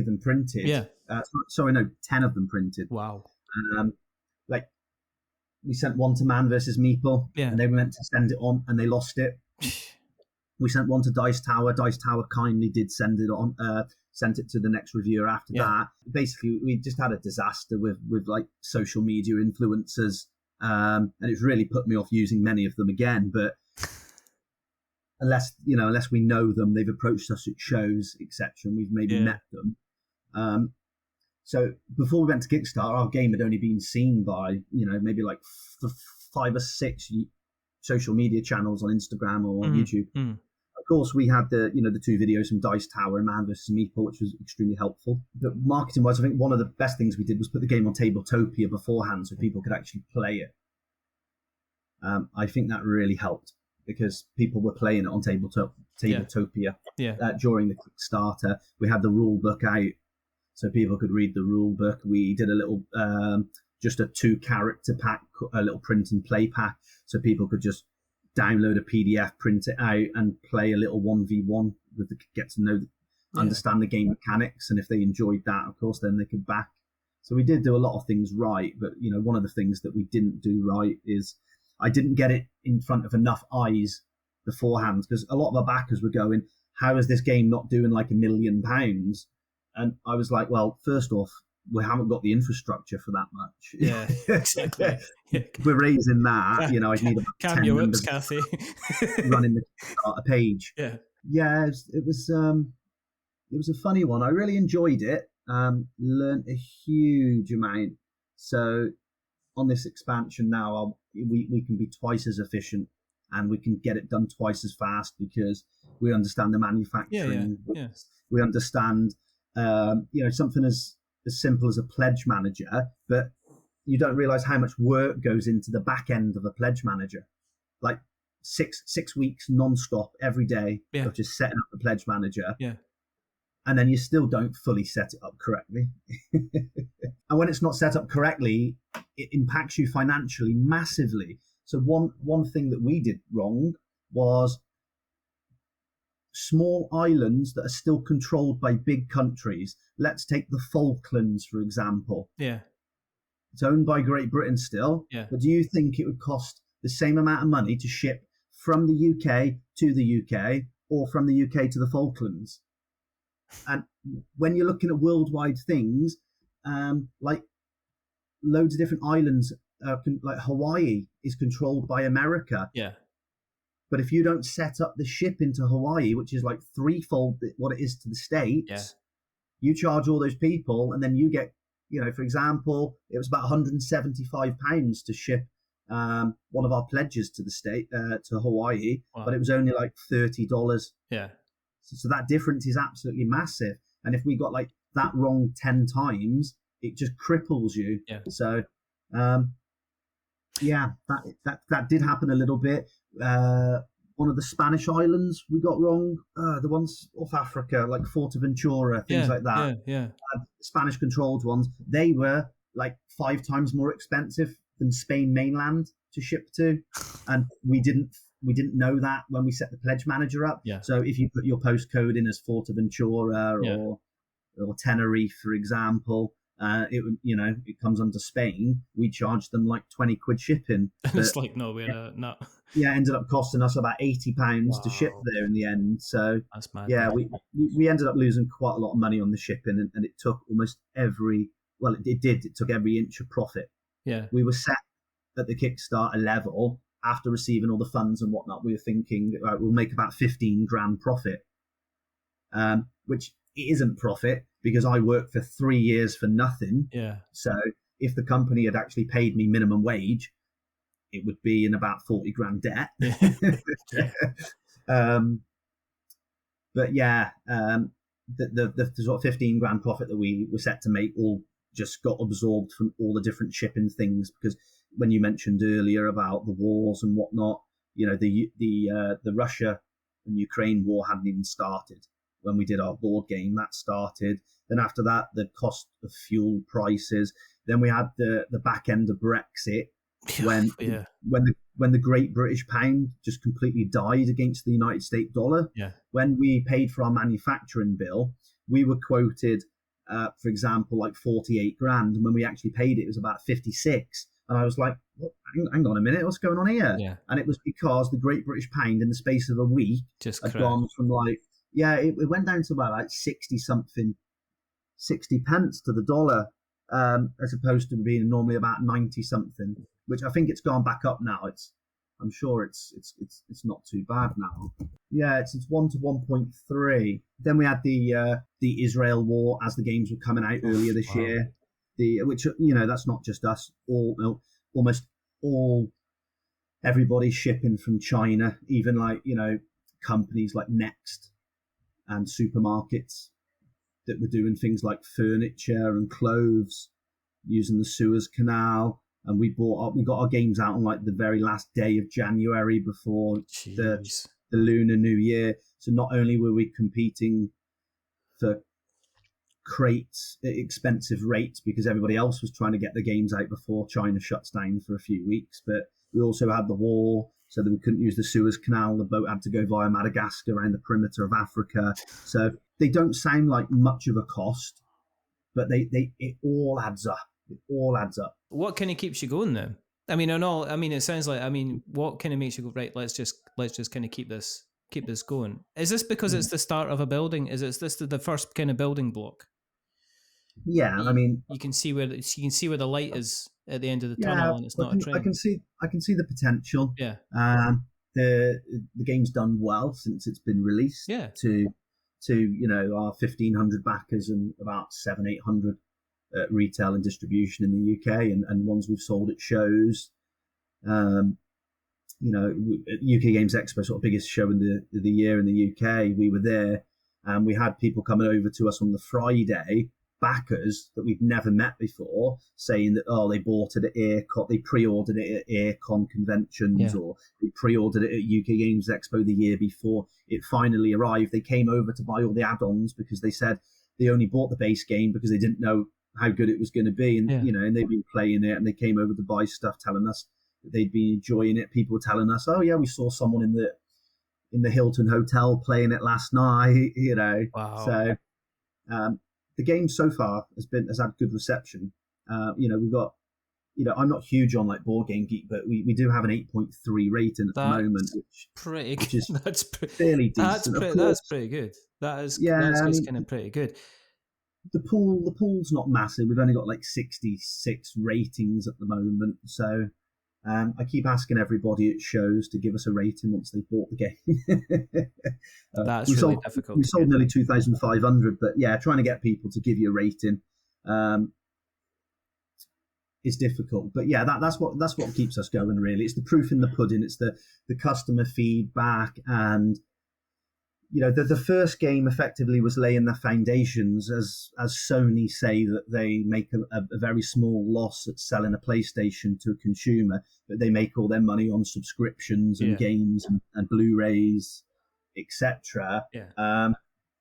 them printed. Yeah. Sorry, no, 10 of them printed. Wow. Like we sent one to Man versus Meeple, Yeah. and they were meant to send it on, and they lost it. We sent one to Dice Tower. Dice Tower kindly did send it on. Sent it to the next reviewer after that. Basically, we just had a disaster with like social media influencers, and it's really put me off using many of them again. But unless we know them, they've approached us at shows, etc., and we've maybe met them. So before we went to Kickstarter, our game had only been seen by maybe like 5 or 6 social media channels on Instagram or on YouTube. Of course, we had the 2 videos from Dice Tower and Man vs. Meeple, which was extremely helpful. But marketing-wise, I think one of the best things we did was put the game on Tabletopia beforehand so people could actually play it. I think that really helped because people were playing it on Tabletopia during the Kickstarter. We had the rule book out so people could read the rule book. We did a little, just a 2-character pack, a little print and play pack, so people could just download a PDF, print it out, and play a little 1v1 get to know, understand the game mechanics, and if they enjoyed that, of course, then they could back. So we did do a lot of things right, but one of the things that we didn't do right is I didn't get it in front of enough eyes beforehand, because a lot of our backers were going, how is this game not doing like £1 million? And I was like, well, first off, we haven't got the infrastructure for that much. Yeah, exactly. We're raising that. I need about 10 members Kathy. running the Kickstarter page. Yeah, it was a funny one. I really enjoyed it. Learned a huge amount. So on this expansion now, we can be twice as efficient and we can get it done twice as fast because we understand the manufacturing. Yeah. We understand, something as simple as a pledge manager, but you don't realize how much work goes into the back end of a pledge manager. Like six weeks non-stop every day of just setting up the pledge manager. Yeah. And then you still don't fully set it up correctly. And when it's not set up correctly, it impacts you financially massively. So one thing that we did wrong was small islands that are still controlled by big countries. Let's take the Falklands, for example. Yeah. It's owned by Great Britain still. Yeah. But do you think it would cost the same amount of money to ship from the UK to the UK or from the UK to the Falklands? And when you're looking at worldwide things, like loads of different islands, like Hawaii is controlled by America. Yeah. But if you don't set up the ship into Hawaii, which is like threefold what it is to the States, you charge all those people, and then you get, for example, it was about £175 to ship one of our pledges to the to Hawaii, but it was only like $30. Yeah. So that difference is absolutely massive. And if we got like that wrong 10 times, it just cripples you. Yeah. So, that did happen a little bit. one of the Spanish islands we got wrong. The ones off Africa, like Fortaventura, things like that. Spanish controlled ones. They were like 5 times more expensive than Spain mainland to ship to, and we didn't know that when we set the pledge manager up. So if you put your postcode in as Fortaventura or Tenerife, for example, it comes under Spain. We charged them like 20 quid shipping. It's like, no, we're not. Yeah, it ended up costing us about £80 to ship there in the end. So that's mad. Yeah, we ended up losing quite a lot of money on the shipping, and it took almost every. Well, it did. It took every inch of profit. Yeah, we were set at the Kickstarter level after receiving all the funds and whatnot. We were thinking, right, we'll make about 15 grand profit, which isn't profit because I worked for 3 years for nothing. Yeah. So if the company had actually paid me minimum wage, it would be in about 40 grand debt. But yeah, the sort of 15 grand profit that we were set to make all just got absorbed from all the different shipping things, because when you mentioned earlier about the wars and whatnot, the Russia and Ukraine war hadn't even started when we did our board game. That started. Then after that, the cost of fuel prices. Then we had the back end of Brexit when the Great British Pound just completely died against the United States dollar. Yeah. When we paid for our manufacturing bill, we were quoted, for example, like 48 grand. And when we actually paid it, it was about 56. And I was like, hang on a minute, what's going on here? Yeah. And it was because the Great British Pound in the space of a week had gone from like, it went down to about like 60 pence to the dollar, as opposed to being normally about 90 something, which I think it's gone back up now. I'm sure it's not too bad now. Yeah, it's 1 to 1.3. Then we had the Israel war as the games were coming out earlier this year. Which that's not just us. Almost all everybody's shipping from China, even like companies like Next and supermarkets that were doing things like furniture and clothes using the Suez Canal. And we got our games out on like the very last day of January before the Lunar New Year. So not only were we competing for crates at expensive rates because everybody else was trying to get the games out before China shuts down for a few weeks, but we also had the war, so that we couldn't use the Suez Canal. The boat had to go via Madagascar around the perimeter of Africa. So they don't sound like much of a cost, but it all adds up. It all adds up. What kind of keeps you going then? I mean, it sounds like, what kind of makes you go, right, let's just kind of keep this going? Is this because it's the start of a building? Is this the first kind of building block? Yeah, you can see where the light is at the end of the tunnel, and it's not a train. I can see the potential. Yeah. The game's done well since it's been released. Yeah. To our 1,500 backers and about 700-800 retail and distribution in the UK, and ones we've sold at shows. UK Games Expo, sort of biggest show in the year in the UK. We were there, and we had people coming over to us on the Friday, backers that we've never met before, saying that they bought it at Aircon, they pre-ordered it at Aircon conventions, or they pre-ordered it at UK Games Expo the year before it finally arrived. They came over to buy all the add-ons because they said they only bought the base game because they didn't know how good it was going to be, and and they've been playing it, and they came over to buy stuff, telling us that they'd been enjoying it. People were telling us, oh yeah, we saw someone in the Hilton Hotel playing it last night. Wow. So the game so far has had good reception. We've got, I'm not huge on like Board Game Geek, but we do have an 8.3 rating at the moment, which is fairly decent. That's pretty good. That's kind of pretty good. The pool's not massive. We've only got like 66 ratings at the moment, so I keep asking everybody at shows to give us a rating once they've bought the game. That's really difficult. We sold nearly 2,500, but yeah, trying to get people to give you a rating is difficult. But yeah, that's what keeps us going. Really, it's the proof in the pudding. It's the customer feedback, and the first game effectively was laying the foundations, as Sony say that they make a very small loss at selling a PlayStation to a consumer, but they make all their money on subscriptions and games and Blu-rays, etc. Yeah.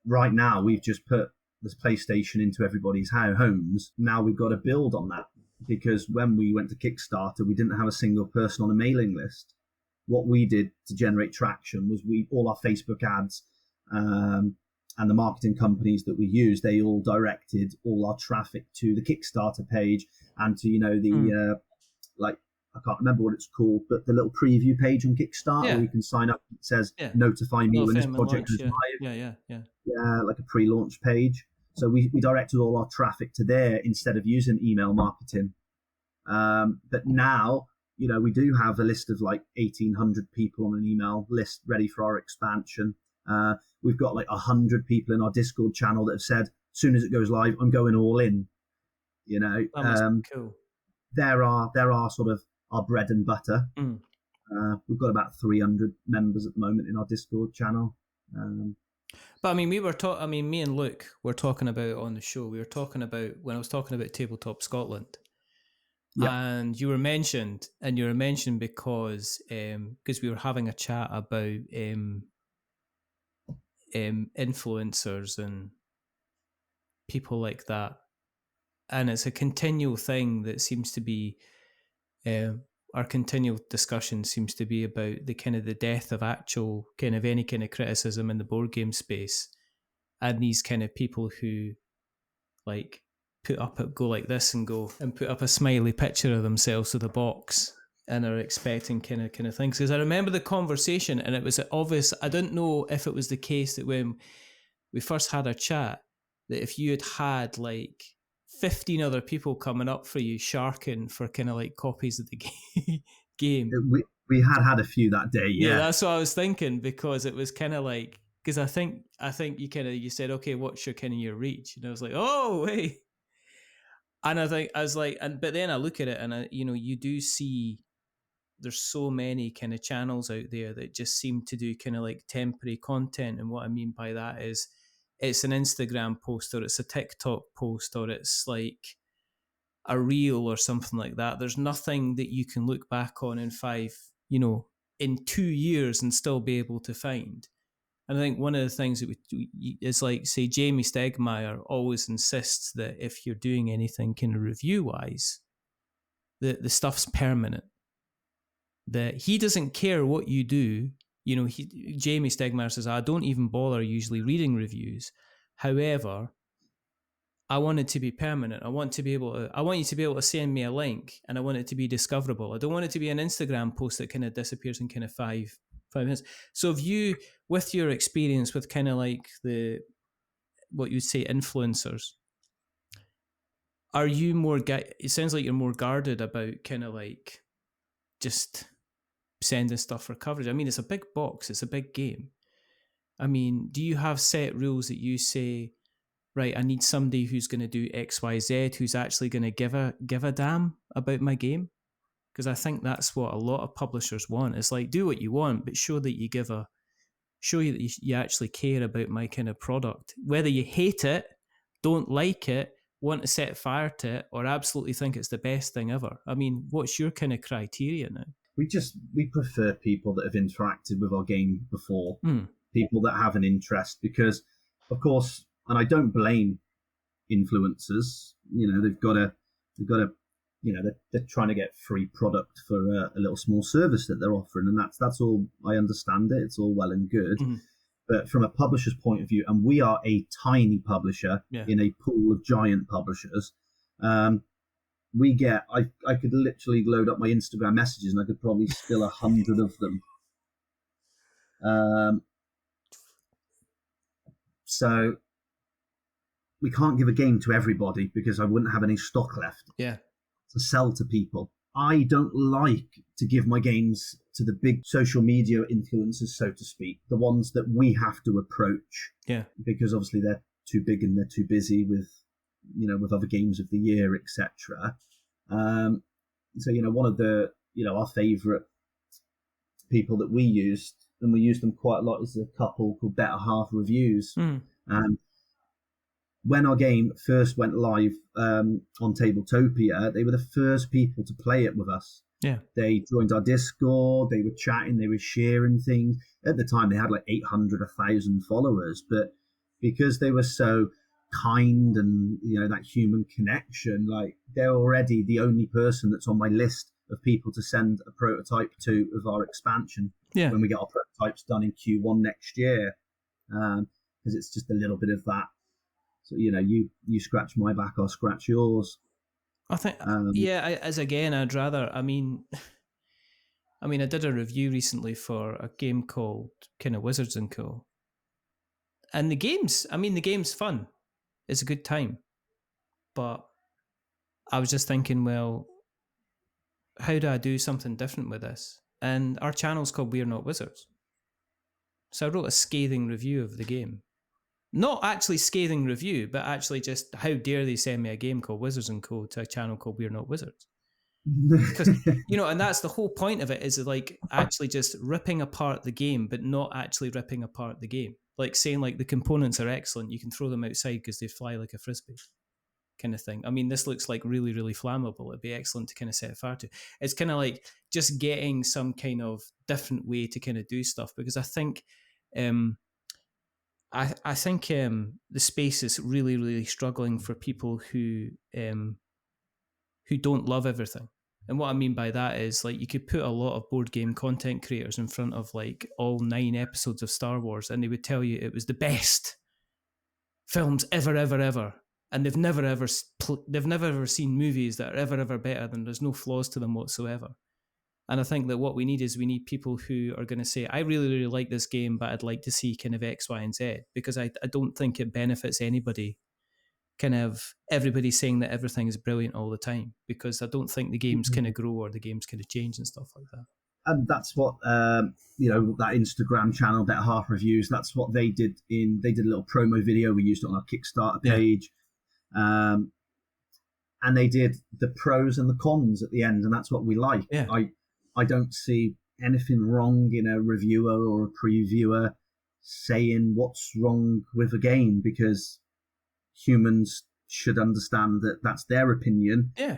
Right now, we've just put this PlayStation into everybody's homes. Now we've got to build on that, because when we went to Kickstarter, we didn't have a single person on a mailing list. What we did to generate traction was all our Facebook ads and the marketing companies that we use, they all directed all our traffic to the Kickstarter page and to, the like, I can't remember what it's called, but the little preview page on Kickstarter where you can sign up. It says, notify me when this project is live. Yeah, like a pre-launch page. So we directed all our traffic to there instead of using email marketing. But now, we do have a list of like 1,800 people on an email list ready for our expansion. We've got like 100 people in our Discord channel that have said, as soon as it goes live, I'm going all in. That must be cool. There are sort of our bread and butter. We've got about 300 members at the moment in our Discord channel. But I mean, me and Luke were talking about on the show. We were talking about when I was talking about Tabletop Scotland. Yep. And you were mentioned because we were having a chat about influencers and people like that, and it's a continual thing that seems to be our continual discussion seems to be about the kind of the death of actual kind of any kind of criticism in the board game space, and these kind of people who like go like this and put up a smiley picture of themselves with a box and are expecting kind of things. Because I remember the conversation, and it was obvious. I didn't know if it was the case that when we first had a chat, that if you had like 15 other people coming up for you sharking for kind of like copies of the game. We had a few that day. Yeah, that's what I was thinking, because it was kind of like, because I think you said, okay, what's your reach? And I was like, oh wait. And I was like, but then I look at it and you do see there's so many kind of channels out there that just seem to do kind of like temporary content. And what I mean by that is it's an Instagram post, or it's a TikTok post, or it's like a reel or something like that. There's nothing that you can look back on in in 2 years and still be able to find. And I think one of the things that is like, say, Jamie Stegmaier always insists that if you're doing anything kind of review-wise, the stuff's permanent. That he doesn't care what you do. Jamie Stegmaier says, I don't even bother usually reading reviews. However, I want it to be permanent. I want you to be able to send me a link, and I want it to be discoverable. I don't want it to be an Instagram post that kind of disappears in kind of 5 minutes. So if you, with your experience with kind of like what you'd say influencers, are you more, it sounds like you're more guarded about kind of like just sending stuff for coverage. I mean, it's a big box, it's a big game. I mean, do you have set rules that you say, right, I need somebody who's going to do X, Y, Z, who's actually going to give a damn about my game? Because I think that's what a lot of publishers want. It's like, do what you want, but show that you show you that you actually care about my kind of product. Whether you hate it, don't like it, want to set fire to it, or absolutely think it's the best thing ever. I mean, what's your kind of criteria now? We prefer people that have interacted with our game before, people that have an interest, because, of course, and I don't blame influencers. They've got to, they're trying to get free product for a little small service that they're offering, and that's all. I understand it. It's all well and good. Mm-hmm. But from a publisher's point of view, and we are a tiny publisher in a pool of giant publishers, we get, I could literally load up my Instagram messages and I could probably spill 100 of them. So we can't give a game to everybody because I wouldn't have any stock left to sell to people. I don't like to give my games to the big social media influencers, so to speak, the ones that we have to approach. Yeah. Because obviously they're too big and they're too busy with other games of the year, etc. So, one of the, our favorite people that we used and we use them quite a lot, is a couple called Better Half Reviews. Mm. When our game first went live on Tabletopia, they were the first people to play it with us. Yeah. They joined our Discord, they were chatting, they were sharing things. At the time, they had like 800, 1,000 followers, but because they were so kind and, you know, that human connection, like they're already the only person that's on my list of people to send a prototype to of our expansion when we get our prototypes done in Q1 next year. Because it's just a little bit of that. So, you know, you scratch my back, I'll scratch yours. I think, I'd rather, I mean, I did a review recently for a game called kind of Wizards and Co. And the game's fun. It's a good time. But I was just thinking, well, how do I do something different with this? And our channel's called We're Not Wizards. So I wrote a scathing review of the game. Not actually scathing review, but actually just how dare they send me a game called Wizards and Co. to a channel called We're Not Wizards. Because, you know, and that's the whole point of it, is like actually just ripping apart the game, but not actually ripping apart the game. Like saying like the components are excellent, you can throw them outside because they fly like a frisbee kind of thing. I mean, this looks like really, really flammable. It'd be excellent to kind of set fire to. It's kind of like just getting some kind of different way to kind of do stuff, because I think I think the space is really, really struggling for people who don't love everything. And what I mean by that is, like, you could put a lot of board game content creators in front of like all 9 episodes of Star Wars, and they would tell you it was the best films ever, ever, ever. And they've never ever seen movies that are ever better than. There's no flaws to them whatsoever. And I think that what we need is people who are going to say, I really, really like this game, but I'd like to see kind of X, Y, and Z, because I don't think it benefits anybody, kind of everybody saying that everything is brilliant all the time, because I don't think the games kind of grow or the games kind of change and stuff like that. And that's what, you know, that Instagram channel, Better Half Reviews, that's what they did. They did a little promo video. We used it on our Kickstarter page. And they did the pros and the cons at the end, and that's what we like. Yeah. I don't see anything wrong in a reviewer or a previewer saying what's wrong with a game, because humans should understand that that's their opinion. Yeah.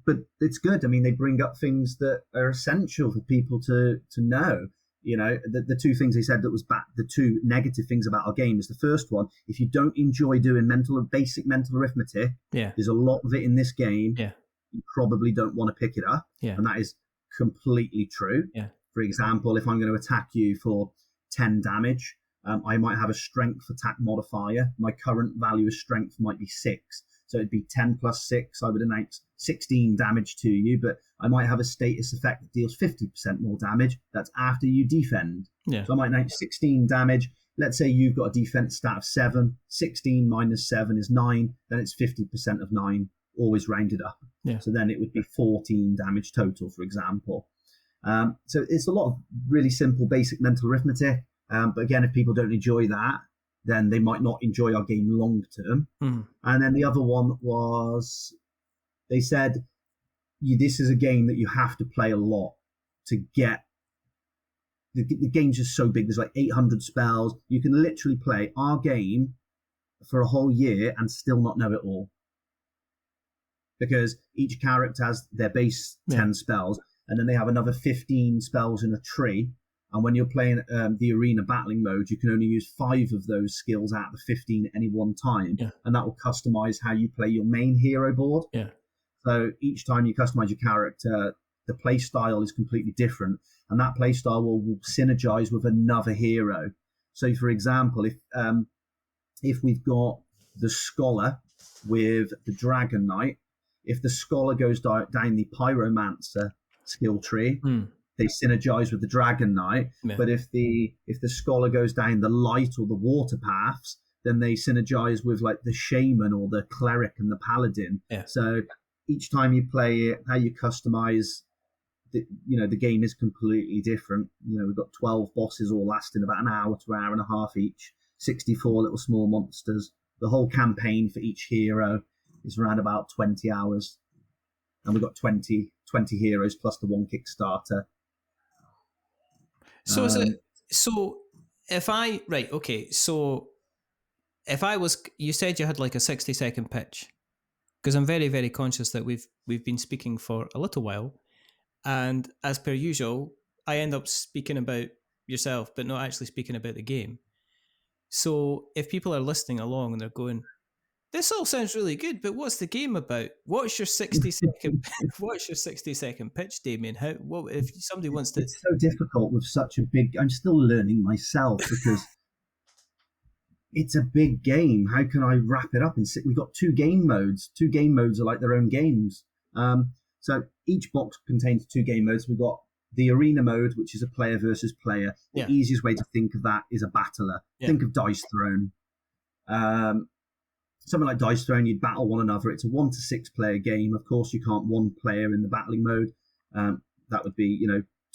But it's good. I mean, they bring up things that are essential for people to know. You know, the two things they said that was bad, the two negative things about our game is, the first one, if you don't enjoy doing basic mental arithmetic, there's a lot of it in this game. Yeah. You probably don't want to pick it up. Yeah. And that is completely true. Yeah. For example, if I'm going to attack you for 10 damage, I might have a strength attack modifier. My current value of strength might be 6. So it'd be 10 plus 6. I would announce 16 damage to you, but I might have a status effect that deals 50% more damage. That's after you defend. Yeah. So I might announce 16 damage. Let's say you've got a defense stat of 7. 16 minus 7 is 9. Then it's 50% of 9, always rounded up. Yeah. So then it would be 14 damage total, for example. So it's a lot of really simple, basic mental arithmetic. But again, if people don't enjoy that, then they might not enjoy our game long term. And then the other one was, they said, this is a game that you have to play a lot to get. The game's just so big. There's like 800 spells. You can literally play our game for a whole year and still not know it all, because each character has their base 10 spells, and then they have another 15 spells in a tree. And when you're playing the arena battling mode, you can only use 5 of those skills out of the 15 at any one time. Yeah. And that will customize how you play your main hero board. Yeah. So each time you customize your character, the play style is completely different. And that play style will synergize with another hero. So, for example, if we've got the Scholar with the Dragon Knight, if the Scholar goes down the Pyromancer skill tree, they synergize with the Dragon Knight. Yeah. But if the Scholar goes down the Light or the Water paths, then they synergize with like the Shaman or the Cleric and the Paladin. Yeah. So each time you play it, how you customize, the game is completely different. We've got 12 bosses all lasting about an hour to hour and a half each, 64 little small monsters. The whole campaign for each hero is around about 20 hours. And we've got 20 heroes plus the one Kickstarter. So is it? So if I right, okay. So if I was, you said you had like a 60-second pitch, because I'm very, very conscious that we've been speaking for a little while, and as per usual, I end up speaking about yourself, but not actually speaking about the game. So if people are listening along and they're going, "This all sounds really good, but what's the game about? What's your 60-second? What's your 60-second pitch, Damien? How? What if somebody wants to?" It's so difficult with such a big. I'm still learning myself because it's a big game. How can I wrap it up in six? We've got two game modes. Two game modes are like their own games. So each box contains two game modes. We've got the arena mode, which is a player versus player. The easiest way to think of that is a battler. Think of Dice Throne. Something like Dice Throne, you'd battle one another. It's a 1 to 6 player game. Of course, you can't one player in the battling mode. That would be,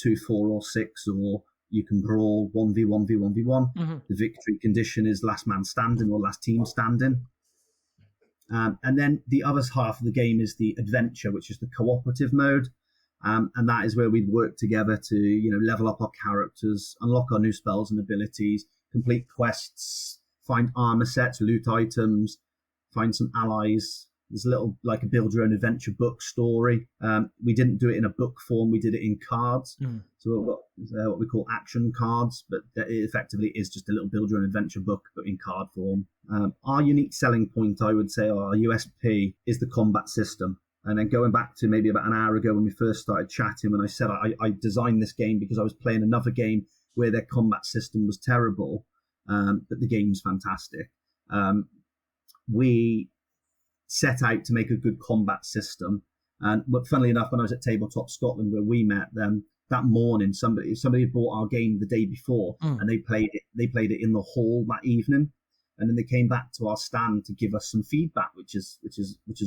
2, 4, or 6, or you can brawl 1v1, v1v1. Mm-hmm. The victory condition is last man standing or last team standing. And then the other half of the game is the adventure, which is the cooperative mode. And that is where we'd work together to, level up our characters, unlock our new spells and abilities, complete quests, find armor sets, loot items, find some allies. There's a little, like a build your own adventure book story. We didn't do it in a book form. We did it in cards. So we've got what we call action cards, but it effectively is just a little build your own adventure book, but in card form. Our unique selling point, I would say, our USP is the combat system. And then going back to maybe about an hour ago when we first started chatting, when I said I designed this game because I was playing another game where their combat system was terrible, but the game's fantastic. We set out to make a good combat system. But funnily enough, when I was at Tabletop Scotland, where we met them, that morning somebody had bought our game the day before, and they played it in the hall that evening, and then they came back to our stand to give us some feedback, which is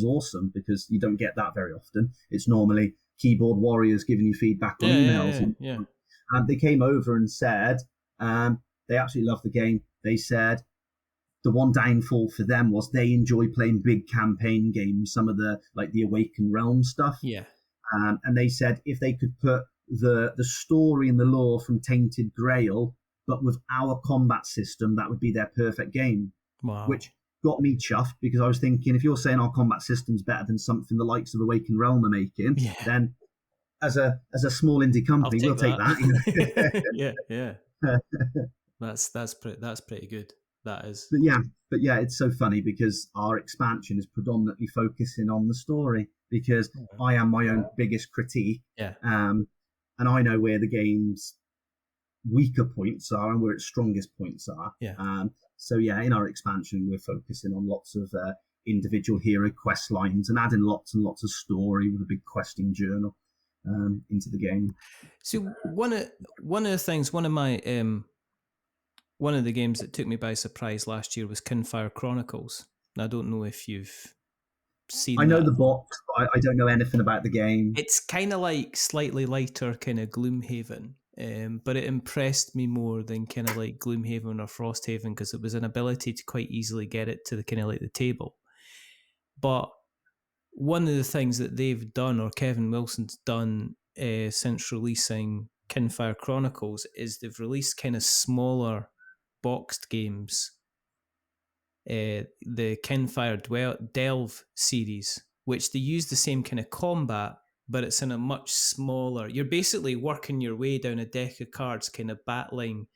awesome, because you don't get that very often. It's normally keyboard warriors giving you feedback on emails. And they came over and said they absolutely loved the game. They said the one downfall for them was they enjoy playing big campaign games, some of the like the Awakened Realm stuff. And they said if they could put the story and the lore from Tainted Grail, but with our combat system, that would be their perfect game. Wow. Which got me chuffed, because I was thinking, if you're saying our combat system's better than something the likes of Awakened Realm are making, then as a small indie company, we'll take that. That's pretty good. That is. But yeah, it's so funny because our expansion is predominantly focusing on the story, because I am my own biggest critique. And I know where the game's weaker points are and where its strongest points are. So in our expansion, we're focusing on lots of individual hero quest lines and adding lots and lots of story with a big questing journal into the game. So one of the things, one of the games that took me by surprise last year was Kinfire Chronicles. And I don't know if you've seen. I know the box, but I don't know anything about the game. It's kind of like slightly lighter kind of Gloomhaven, but it impressed me more than kind of like Gloomhaven or Frosthaven, because it was an ability to quite easily get it to the kind of like the table. But one of the things that they've done, or Kevin Wilson's done, since releasing Kinfire Chronicles, is they've released kind of smaller boxed games. The Kinfire Delve series, which they use the same kind of combat, but it's in a much smaller. You're basically working your way down a deck of cards, kind of battling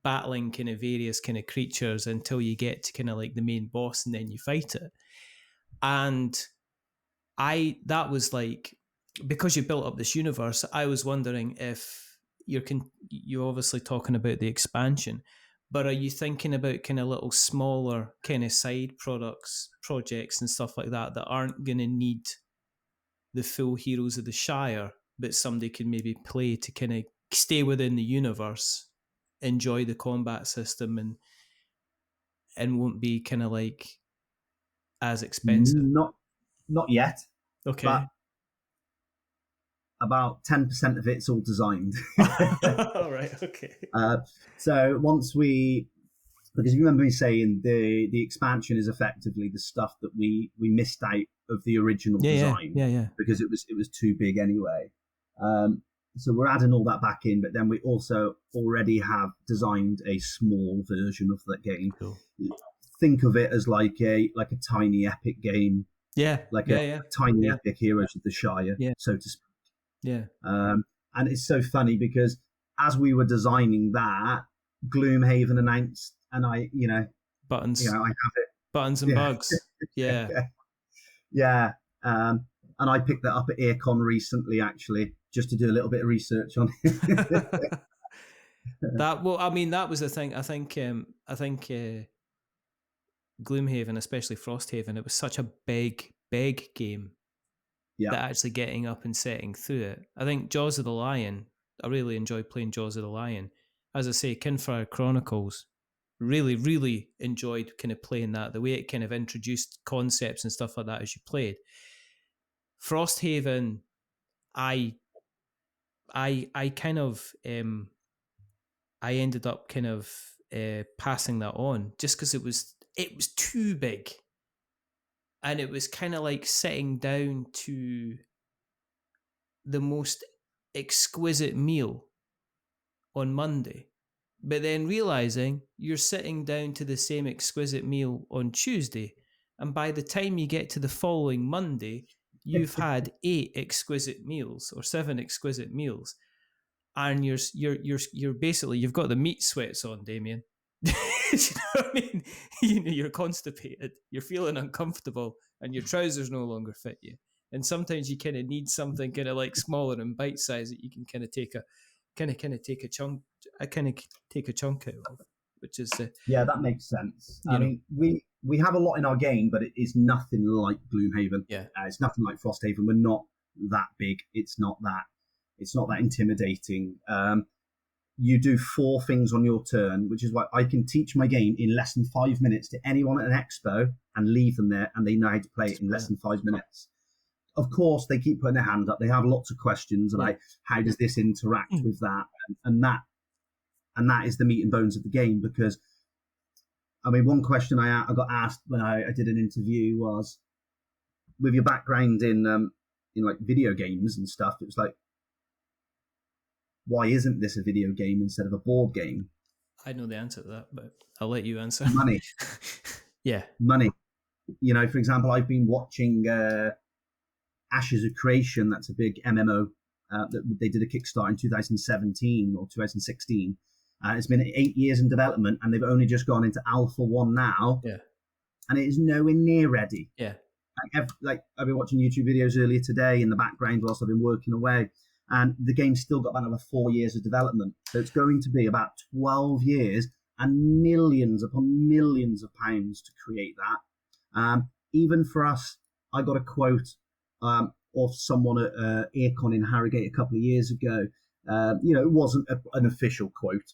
kind of various kind of creatures until you get to kind of like the main boss, and then you fight it. And that was like, because you built up this universe, I was wondering if you're obviously talking about the expansion, but are you thinking about kind of little smaller kind of side projects and stuff like that aren't going to need the full Heroes of the Shire, but somebody can maybe play to kind of stay within the universe, enjoy the combat system, and won't be kind of like as expensive? Not yet. Okay. But about 10% of it's all designed. All right. Okay. So once because you remember me saying the expansion is effectively the stuff that we missed out of the original design. Yeah. Because it was too big anyway. So we're adding all that back in, but then we also already have designed a small version of that game. Cool. Think of it as like a tiny epic game, like a tiny epic Heroes of the Shire, so to speak. Yeah. And it's so funny because as we were designing that, Gloomhaven announced, and I buttons, I have it, buttons and bugs. Yeah. Yeah. And I picked that up at Aircon recently, actually, just to do a little bit of research on it. That was the thing. I think Gloomhaven, especially Frosthaven, it was such a big game that actually getting up and setting through it. I think Jaws of the Lion, I really enjoyed playing Jaws of the Lion. As I say, Kinfire Chronicles, really, really enjoyed kind of playing that, the way it kind of introduced concepts and stuff like that as you played. Frosthaven, I kind of I ended up kind of passing that on just because it was too big, and it was kind of like sitting down to the most exquisite meal on Monday, but then realizing you're sitting down to the same exquisite meal on Tuesday, and by the time you get to the following Monday, you've had 8 exquisite meals or 7 exquisite meals, and you're basically, you've got the meat sweats on, Damian. You know what I mean? You're constipated, you're feeling uncomfortable, and your trousers no longer fit you. And sometimes you kind of need something kind of like smaller and bite size that you can kind of take a chunk out of, which is that makes sense. I mean, we have a lot in our game, but it is nothing like Gloomhaven. It's nothing like Frosthaven. We're not that big. It's not that intimidating. You do 4 things on your turn, which is why I can teach my game in less than 5 minutes to anyone at an expo and leave them there, and they know how to play it in less than 5 minutes. Of course, they keep putting their hand up. They have lots of questions about how does this interact with that, and that is the meat and bones of the game. Because, I mean, one question I got asked when I did an interview was, with your background in like video games and stuff, it was like, why isn't this a video game instead of a board game? I know the answer to that, but I'll let you answer. Money. Money. For example, I've been watching Ashes of Creation. That's a big MMO that they did a Kickstarter in 2017 or 2016. It's been 8 years in development, and they've only just gone into Alpha 1 now. And it is nowhere near ready. Like I've been watching YouTube videos earlier today in the background whilst I've been working away, and the game's still got about another 4 years of development. So it's going to be about 12 years and millions upon millions of pounds to create that. Even for us, I got a quote of someone at Aircon in Harrogate a couple of years ago. It wasn't an official quote,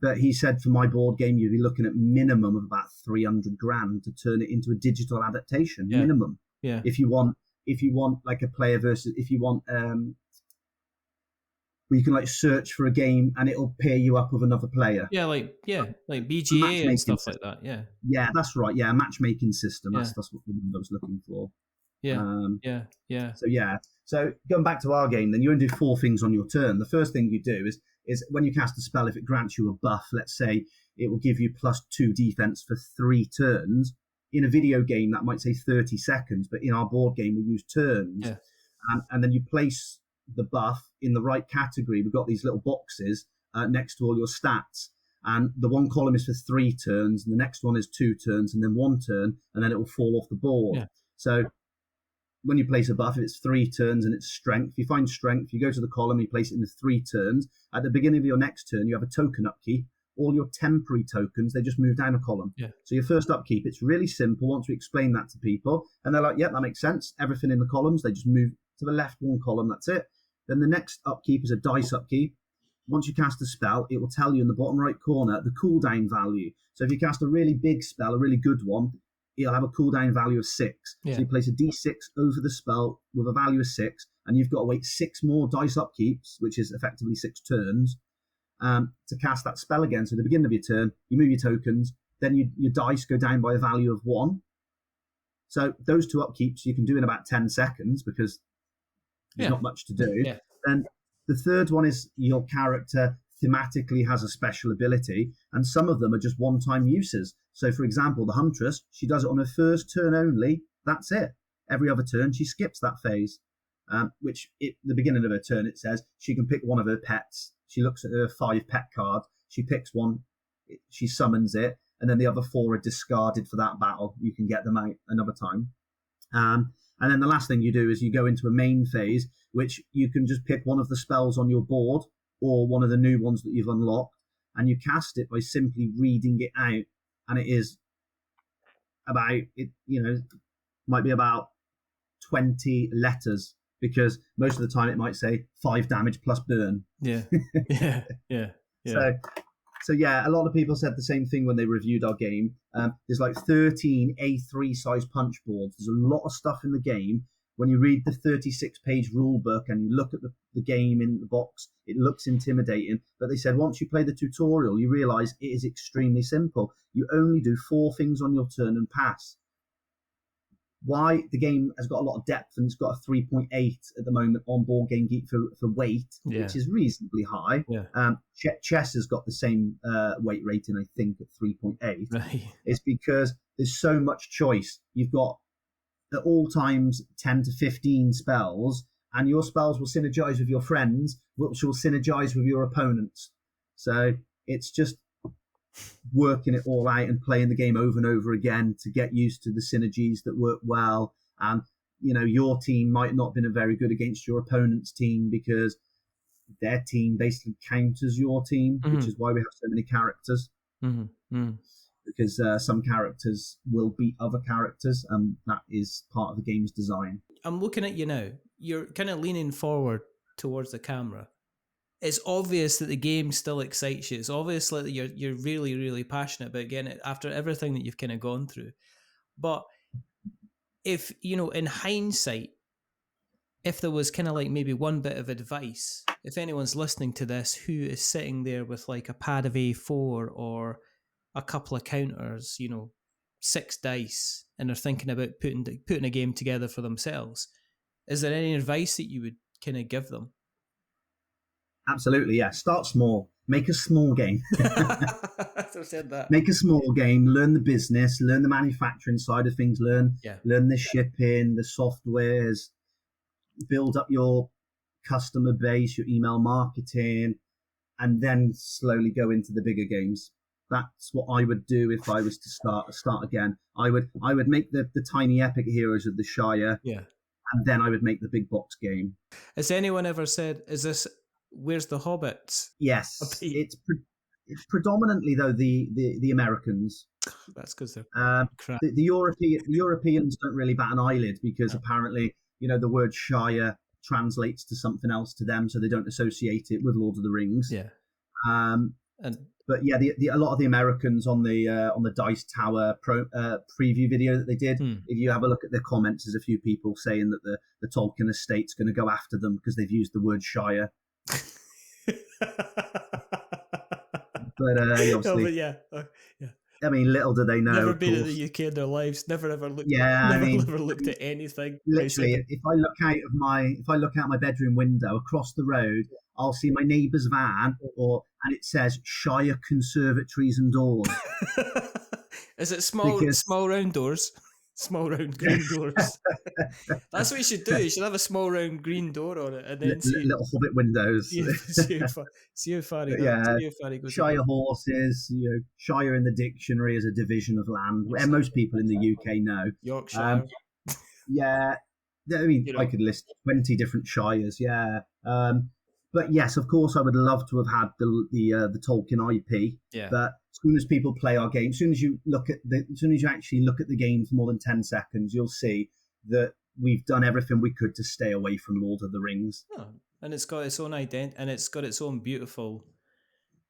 but he said, for my board game, you'd be looking at minimum of about 300 grand to turn it into a digital adaptation. Minimum. If you want like a player versus, if you want where you can like search for a game and it'll pair you up with another player. Like BGA and stuff like that. Yeah, that's right. Yeah, a matchmaking system. That's what I was looking for. So going back to our game, then you only do 4 things on your turn. The first thing you do is when you cast a spell, if it grants you a buff, let's say it will give you +2 defense for 3 turns. In a video game, that might say 30 seconds, but in our board game, we use turns. And then you place the buff in the right category. We've got these little boxes next to all your stats. And the one column is for 3 turns, and the next one is 2 turns, and then 1 turn, and then it will fall off the board. So when you place a buff, if it's 3 turns and it's strength, you find strength, you go to the column, you place it in the 3 turns. At the beginning of your next turn, you have a token upkeep. All your temporary tokens, they just move down a column. So your first upkeep, it's really simple once we explain that to people. And they're like, that makes sense. Everything in the columns, they just move to the left 1 column, that's it. Then the next upkeep is a dice upkeep. Once you cast a spell, it will tell you in the bottom right corner the cooldown value. So if you cast a really big spell, a really good one, it'll have a cooldown value of 6. So you place a d6 over the spell with a value of 6, and you've got to wait 6 more dice upkeeps, which is effectively 6 turns, to cast that spell again. So at the beginning of your turn, you move your tokens, then your dice go down by a value of 1. So those 2 upkeeps you can do in about 10 seconds because there's not much to do. Then The third one is your character thematically has a special ability, and some of them are just one-time uses. So, for example, the Huntress, she does it on her first turn only. That's it. Every other turn, she skips that phase. Which, at the beginning of her turn, it says she can pick one of her pets. She looks at her 5 pet card. She picks one. She summons it, and then the other 4 are discarded for that battle. You can get them out another time. And then the last thing you do is you go into a main phase, which you can just pick one of the spells on your board or one of the new ones that you've unlocked, and you cast it by simply reading it out. And it is about, might be about 20 letters, because most of the time it might say 5 damage plus burn. Yeah. Yeah. So yeah, a lot of people said the same thing when they reviewed our game. There's like 13 A3 size punch boards. There's a lot of stuff in the game. When you read the 36-page rule book and you look at the game in the box, it looks intimidating. But they said once you play the tutorial, you realize it is extremely simple. You only do 4 things on your turn and pass. Why? The game has got a lot of depth, and it's got a 3.8 at the moment on Board Game Geek for weight, which is reasonably high. Yeah. Chess has got the same weight rating, I think, at 3.8. Right. It's because there's so much choice. You've got at all times 10 to 15 spells, and your spells will synergize with your friends, which will synergize with your opponents. So it's just working it all out and playing the game over and over again to get used to the synergies that work well. And your team might not have been very good against your opponent's team because their team basically counters your team, which is why we have so many characters. Because some characters will beat other characters, and that is part of the game's design. I'm looking at you now. You're kind of leaning forward towards the camera. It's obvious that the game still excites you. It's obvious that you're really, really passionate about getting it after everything that you've kind of gone through. But if, in hindsight, if there was kind of like maybe one bit of advice, if anyone's listening to this who is sitting there with like a pad of A4 or a couple of counters, 6 dice, and they're thinking about putting a game together for themselves, is there any advice that you would kind of give them? Absolutely, yeah. Start small. Make a small game. I said that. Make a small game. Learn the business. Learn the manufacturing side of things. Learn the shipping, the softwares. Build up your customer base, your email marketing, and then slowly go into the bigger games. That's what I would do if I was to start again. I would make the tiny epic heroes of the Shire. Yeah. And then I would make the big box game. Has anyone ever said, where's the Hobbits? Yes, it's predominantly though the Americans. That's because they're crap. The Europeans don't really bat an eyelid because apparently the word Shire translates to something else to them, so they don't associate it with Lord of the Rings. Yeah. But yeah, a lot of the Americans on the Dice Tower preview video that they did, if you have a look at their comments, there's a few people saying that the Tolkien estate's going to go after them because they've used the word Shire. But obviously, yeah. I mean, little do they know. Never been in the UK in their lives. Never ever looked. Never looked at anything. Literally, if I look out my bedroom window across the road, I'll see my neighbour's van, and it says Shire Conservatories and Doors. Is it small round doors? Small round green doors. That's what you should do. You should have a small round green door on it, and then little hobbit windows. See how far it goes. Yeah, Shire horses. Shire in the dictionary is a division of land, and most people in the UK know. Yorkshire. Yeah, I mean, I could list 20 different shires. Yeah. But yes, of course, I would love to have had the Tolkien IP. Yeah. But as soon as people play our game, as soon as you actually look at the game for more than 10 seconds, you'll see that we've done everything we could to stay away from Lord of the Rings. Oh, and it's got its own identity, and it's got its own beautiful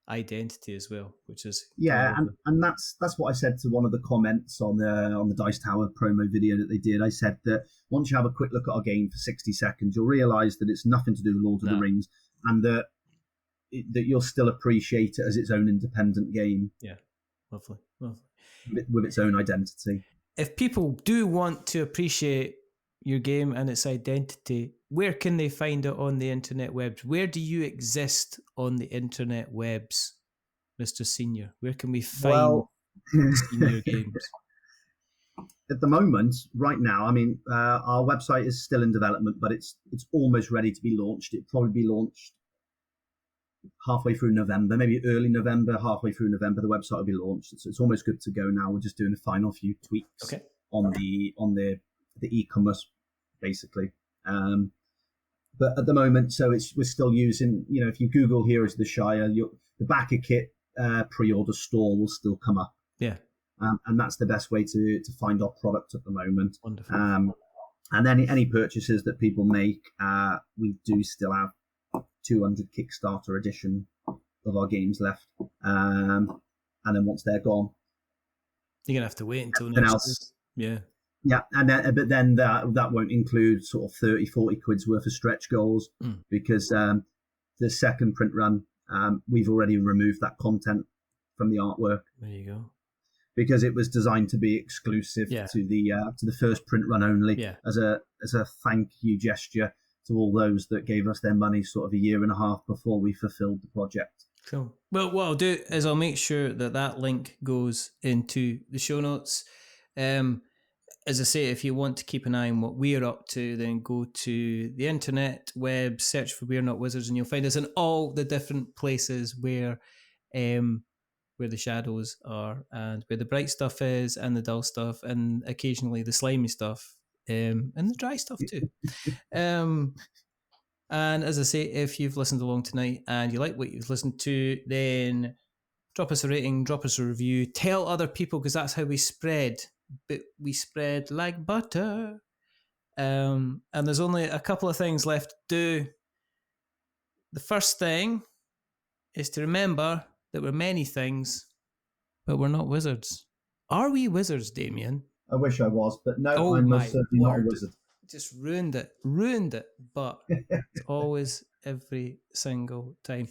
identity as well, which is and that's what I said to one of the comments on the Dice Tower promo video that they did. I said that once you have a quick look at our game for 60 seconds, you'll realise that it's nothing to do with Lord of the Rings, and that you'll still appreciate it as its own independent game. Yeah, lovely. With its own identity. If people do want to appreciate your game and its identity, where can they find it on the internet webs? Where do you exist on the internet webs, Mr. Senior? Where can we find Senior games? At the moment, right now, I mean, our website is still in development, but it's almost ready to be launched. It'll probably be launched halfway through November, maybe early November, halfway through November. The website will be launched. It's almost good to go now. We're just doing the final few tweaks on the e-commerce, basically. But at the moment, so we're still using, if you Google Heroes of the Shire, the backer kit pre-order store will still come up. Yeah. And that's the best way to find our product at the moment. Wonderful. And any purchases that people make, we do still have 200 Kickstarter edition of our games left. And then once they're gone, you're gonna have to wait until next year. Yeah, and then that won't include sort of 30-40 quid's worth of stretch goals, because the second print run, we've already removed that content from the artwork. There you go. Because it was designed to be exclusive to the first print run only, as a thank you gesture to all those that gave us their money sort of a year and a half before we fulfilled the project. Cool. Well, what I'll do is I'll make sure that link goes into the show notes. As I say, if you want to keep an eye on what we're up to, then go to the internet web, search for We're Not Wizards, and you'll find us in all the different places where the shadows are, and where the bright stuff is, and the dull stuff, and occasionally the slimy stuff, and the dry stuff too. And as I say, if you've listened along tonight and you like what you've listened to, then drop us a rating, drop us a review, tell other people, because that's how we spread. But we spread like butter. And there's only a couple of things left to do. The first thing is to remember that we're many things, but we're not wizards. Are we wizards, Damian? I wish I was, but no, I'm most certainly not a wizard. Just ruined it, but it's always every single time.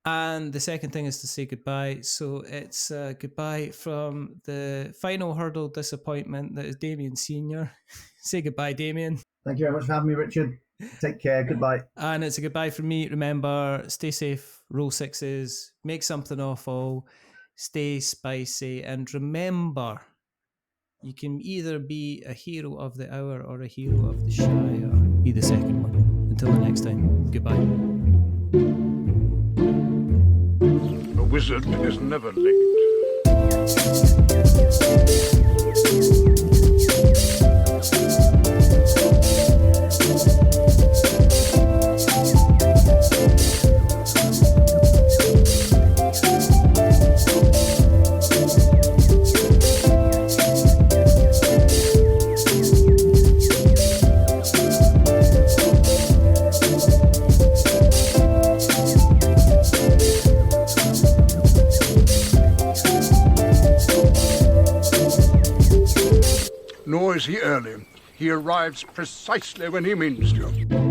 And the second thing is to say goodbye. So it's goodbye from the final hurdle disappointment that is Damian Senior. Say goodbye, Damian. Thank you very much for having me, Richard. Take care. Goodbye. And it's a goodbye from me. Remember, stay safe, roll sixes, make something awful, stay spicy, and remember, you can either be a hero of the hour or a hero of the Shire. Be the second one. Until the next time, goodbye. A wizard is never late. Nor is he early. He arrives precisely when he means to.